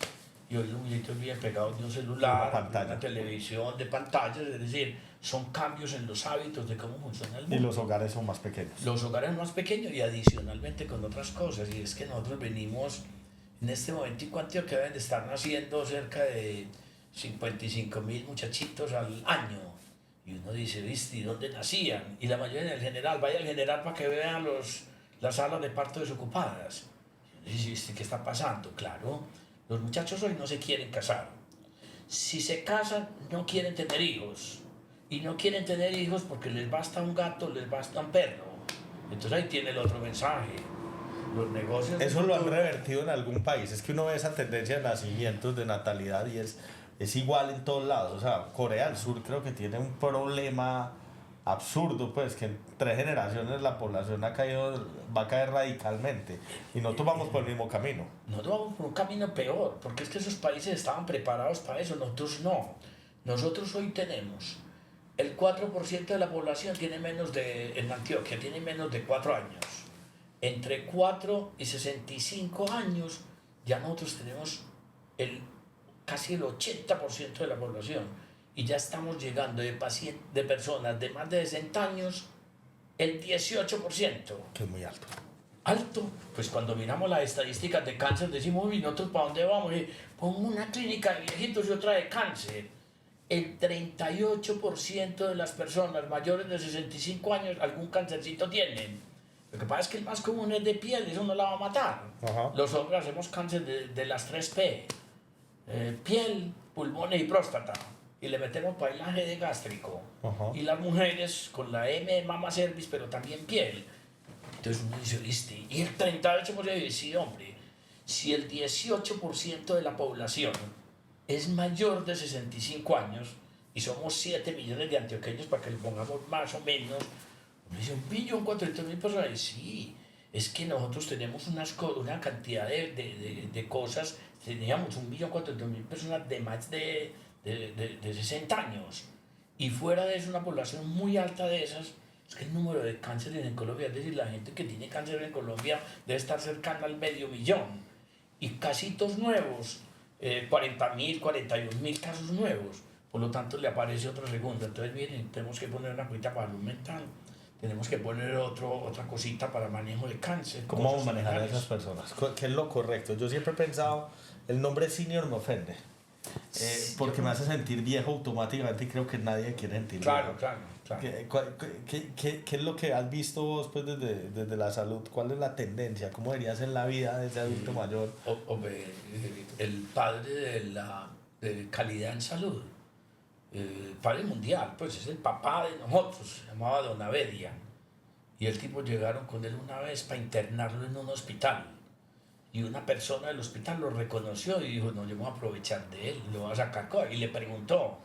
Y hoy los muchachitos viven pegados de un celular, de una televisión, de pantallas, es decir, son cambios en los hábitos de cómo funciona el mundo. Y los hogares son más pequeños. Los hogares son más pequeños y adicionalmente con otras cosas. Y es que nosotros venimos, en este momento en Antioquia deben de estar naciendo cerca de 55.000 muchachitos al año. Y uno dice, ¿viste? ¿Y dónde nacían? Y la mayoría en el general, vaya al general para que vean las salas de parto desocupadas. Y uno dice, ¿qué está pasando? Claro, los muchachos hoy no se quieren casar. Si se casan, no quieren tener hijos. Y no quieren tener hijos porque les basta un gato, les basta un perro. Entonces ahí tiene el otro mensaje. Los negocios... Eso lo han revertido en algún país. Es que uno ve esa tendencia de nacimientos, de natalidad, y es igual en todos lados. O sea, Corea del Sur creo que tiene un problema absurdo, pues, que en 3 generaciones la población va a caer radicalmente. Y nosotros vamos por el mismo camino. Nosotros vamos por un camino peor, porque es que esos países estaban preparados para eso, nosotros no. Nosotros hoy tenemos el 4% de la población en Antioquia tiene menos de 4 años. Entre 4 y 65 años ya nosotros tenemos casi el 80% de la población y ya estamos llegando de personas de más de 60 años el 18%. Que es muy alto. Alto, pues cuando miramos las estadísticas de cáncer decimos, uy, nosotros para dónde vamos, pongo una clínica de viejitos y otra de cáncer. El 38% de las personas mayores de 65 años algún cancercito tienen. Lo que pasa es que el más común es de piel, eso no la va a matar. Ajá. Los hombres hacemos cáncer de las 3P, piel, pulmones y próstata, y le metemos pailaje de gástrico. Ajá. Y las mujeres con la M de mama cervix, pero también piel. Entonces uno dice, ¿viste? Y el 38% dice, sí, hombre, si el 18% de la población es mayor de 65 años, y somos 7 millones de antioqueños, para que le pongamos más o menos, uno dice, 1.400.000 personas, y sí, es que nosotros tenemos una cantidad de cosas, teníamos 1.400.000 personas de más de 60 años, y fuera de eso una población muy alta de esas. Es que el número de cánceres en Colombia, es decir, la gente que tiene cáncer en Colombia debe estar cercana al 500.000, y casitos nuevos, 40.000, 41.000 casos nuevos, por lo tanto le aparece otra segunda. Entonces miren, tenemos que poner una cosita para salud mental, tenemos que poner otra cosita para manejo de cáncer. ¿Cómo vamos a manejar a esas personas? ¿Qué es lo correcto? Yo siempre he pensado, el nombre senior me ofende, porque me hace sentir viejo automáticamente y creo que nadie quiere sentir Claro, viejo. claro. ¿Qué es lo que has visto vos pues, desde la salud? ¿Cuál es la tendencia? ¿Cómo debería ser la vida de ese adulto mayor? El padre de calidad en salud, el padre mundial, pues es el papá de nosotros, se llamaba Don Abedia. Y el tipo llegaron con él una vez para internarlo en un hospital. Y una persona del hospital lo reconoció y dijo, no, yo me voy a aprovechar de él, lo voy a sacar. Y le preguntó,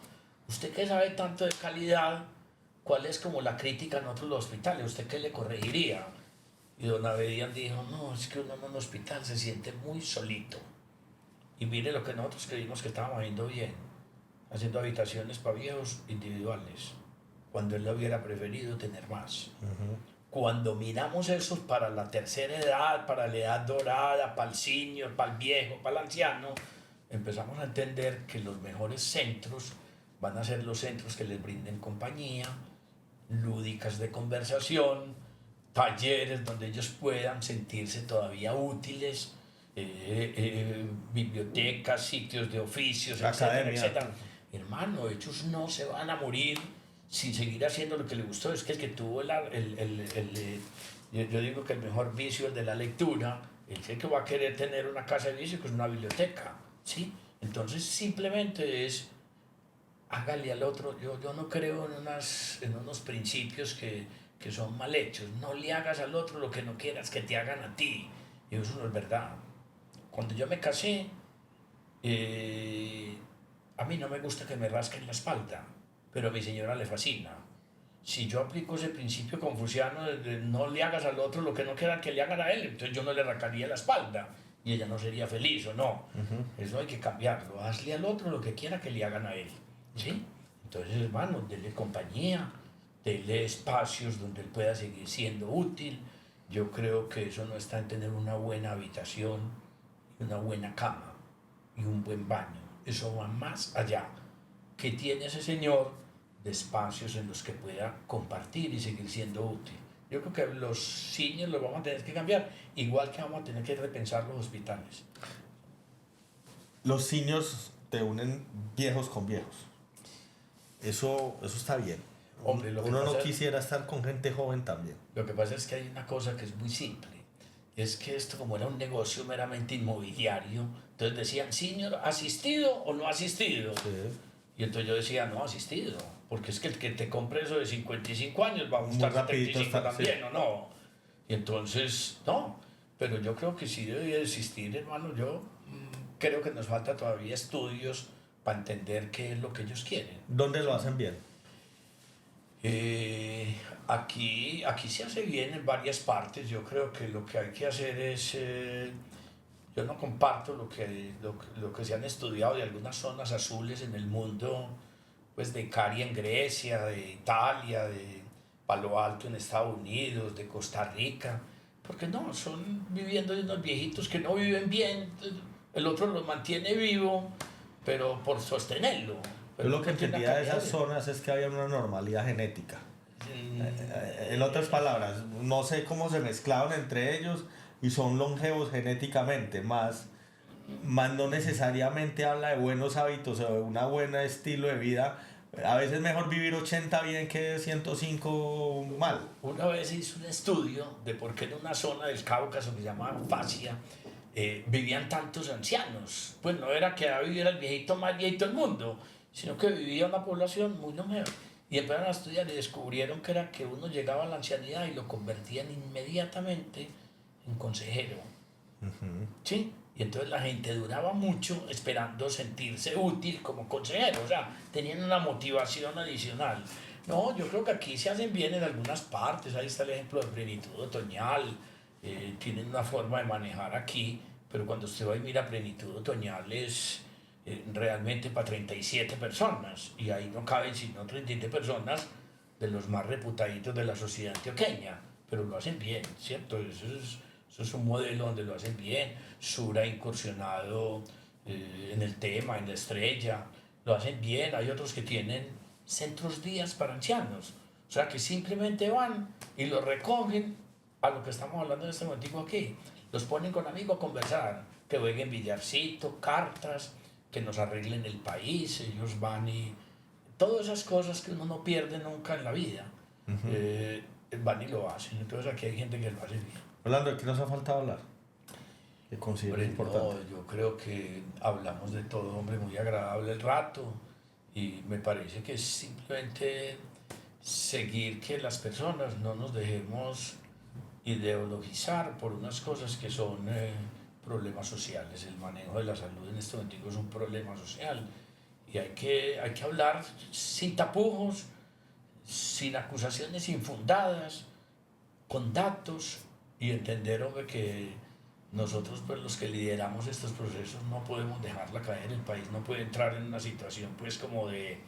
¿usted qué sabe tanto de calidad? ¿Cuál es como la crítica en otros hospitales? ¿Usted qué le corregiría? Y don Abedian dijo, no, es que uno en un hospital se siente muy solito. Y mire lo que nosotros creímos que estábamos haciendo bien, haciendo habitaciones para viejos individuales, cuando él lo hubiera preferido tener más. Cuando miramos eso para la tercera edad, para la edad dorada, para el senior, para el viejo, para el anciano, empezamos a entender que los mejores centros van a ser los centros que les brinden compañía, lúdicas de conversación, talleres donde ellos puedan sentirse todavía útiles, bibliotecas, sitios de oficios, etcétera, etcétera. Hermano, ellos no se van a morir sin seguir haciendo lo que les gustó. Es que el que tuvo yo digo que el mejor vicio es el de la lectura. El que va a querer tener una casa de vicio, que es una biblioteca, ¿sí? Entonces simplemente es hágale al otro. Yo no creo en unos principios que son mal hechos. No le hagas al otro lo que no quieras que te hagan a ti. Y eso no es verdad. Cuando yo me casé, a mí no me gusta que me rasquen la espalda, pero a mi señora le fascina. Si yo aplico ese principio confuciano de no le hagas al otro lo que no quieran que le hagan a él, entonces yo no le rascaría la espalda y ella no sería feliz, ¿o no? Eso hay que cambiarlo. Hazle al otro lo que quiera que le hagan a él, ¿sí? Entonces, hermano, dele compañía, dele espacios donde él pueda seguir siendo útil. Yo creo que eso no está en tener una buena habitación, una buena cama y un buen baño. Eso va más allá. ¿Qué tiene ese señor de espacios en los que pueda compartir y seguir siendo útil? Yo creo que los seniors los vamos a tener que cambiar, igual que vamos a tener que repensar los hospitales. Los seniors te unen viejos con viejos. Eso está bien. Hombre, uno no quisiera estar con gente joven también. Lo que pasa es que hay una cosa que es muy simple. Es que esto, como era un negocio meramente inmobiliario, entonces decían, senior, ¿asistido o no asistido? Sí. Y entonces yo decía, no, asistido, porque es que el que te compre eso de 55 años va a gustar 75 también, sí. ¿O no? Y entonces, no, pero yo creo que sí debe existir, hermano. Yo creo que nos falta todavía estudios para entender qué es lo que ellos quieren. ¿Dónde lo hacen bien? Aquí se hace bien en varias partes. Yo creo que lo que hay que hacer es, yo no comparto lo que se han estudiado de algunas zonas azules en el mundo, pues de Cari en Grecia, de Italia, de Palo Alto en Estados Unidos, de Costa Rica, porque no, son viviendo de unos viejitos que no viven bien, el otro los mantiene vivo, pero por sostenerlo. Yo Pero lo que no tiene entendía de calidad esas zonas es que había una normalidad genética. Mm, En otras palabras, no sé cómo se mezclaban entre ellos y son longevos genéticamente, más no necesariamente habla de buenos hábitos o de un buen estilo de vida. A veces es mejor vivir 80 bien que 105 mal. Una vez hice un estudio de por qué en una zona del Cáucaso que se llamaba Fasia vivían tantos ancianos. Pues no era que viviera el viejito más viejito del mundo, sino que vivía una población muy longeva. Y empezaron a estudiar y descubrieron que era que uno llegaba a la ancianidad y lo convertían inmediatamente en consejero. ¿Sí? Y entonces la gente duraba mucho esperando sentirse útil como consejero, o sea, tenían una motivación adicional. No, yo creo que aquí se hacen bien en algunas partes, ahí está el ejemplo de Plenitud Otoñal, tienen una forma de manejar aquí, pero cuando usted va y mira Plenitud Otoñal es realmente para 37 personas, y ahí no caben sino 37 personas de los más reputaditos de la sociedad antioqueña, pero lo hacen bien, ¿cierto? Eso es un modelo donde lo hacen bien. Sura ha incursionado en el tema, en la estrella, lo hacen bien. Hay otros que tienen centros días para ancianos, o sea que simplemente van y los recogen a lo que estamos hablando en este momento aquí. Los ponen con amigos a conversar, que jueguen billarcito, cartas, que nos arreglen el país. Ellos van y todas esas cosas que uno no pierde nunca en la vida, van y lo hacen. Entonces aquí hay gente que lo hace bien. Orlando, ¿de qué nos ha faltado hablar? ¿Qué consideras importante? No, yo creo que hablamos de todo, hombre, muy agradable el rato, y me parece que es simplemente seguir que las personas no nos dejemos ideologizar por unas cosas que son problemas sociales. El manejo de la salud en este momento es un problema social y hay que hablar sin tapujos, sin acusaciones infundadas, con datos, y entender, hombre, que nosotros, pues los que lideramos estos procesos, no podemos dejarla caer. El país no puede entrar en una situación pues como de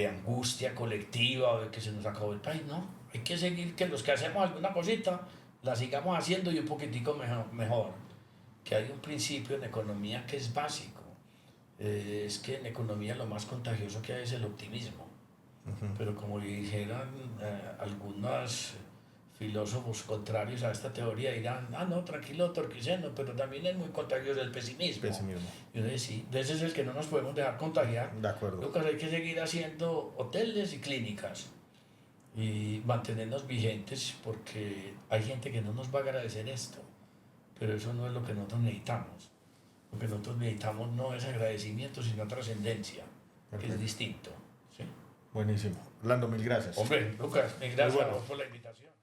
angustia colectiva o de que se nos acabó el país. No, hay que seguir, que los que hacemos alguna cosita la sigamos haciendo y un poquitico mejor. Que hay un principio en economía que es básico. Es que en economía lo más contagioso que hay es el optimismo. Pero como dijeran algunos filósofos contrarios a esta teoría, dirán, ah, no, tranquilo, Torquiceno, pero también es muy contagioso el pesimismo. Pesimismo. Y uno dice, sí, de ese es el que no nos podemos dejar contagiar. De acuerdo. Lucas, hay que seguir haciendo hoteles y clínicas y mantenernos vigentes, porque hay gente que no nos va a agradecer esto, pero eso no es lo que nosotros necesitamos. Lo que nosotros necesitamos no es agradecimiento, sino trascendencia, que es distinto. ¿Sí? Buenísimo. Orlando, mil gracias. Hombre, Lucas, gracias por la invitación.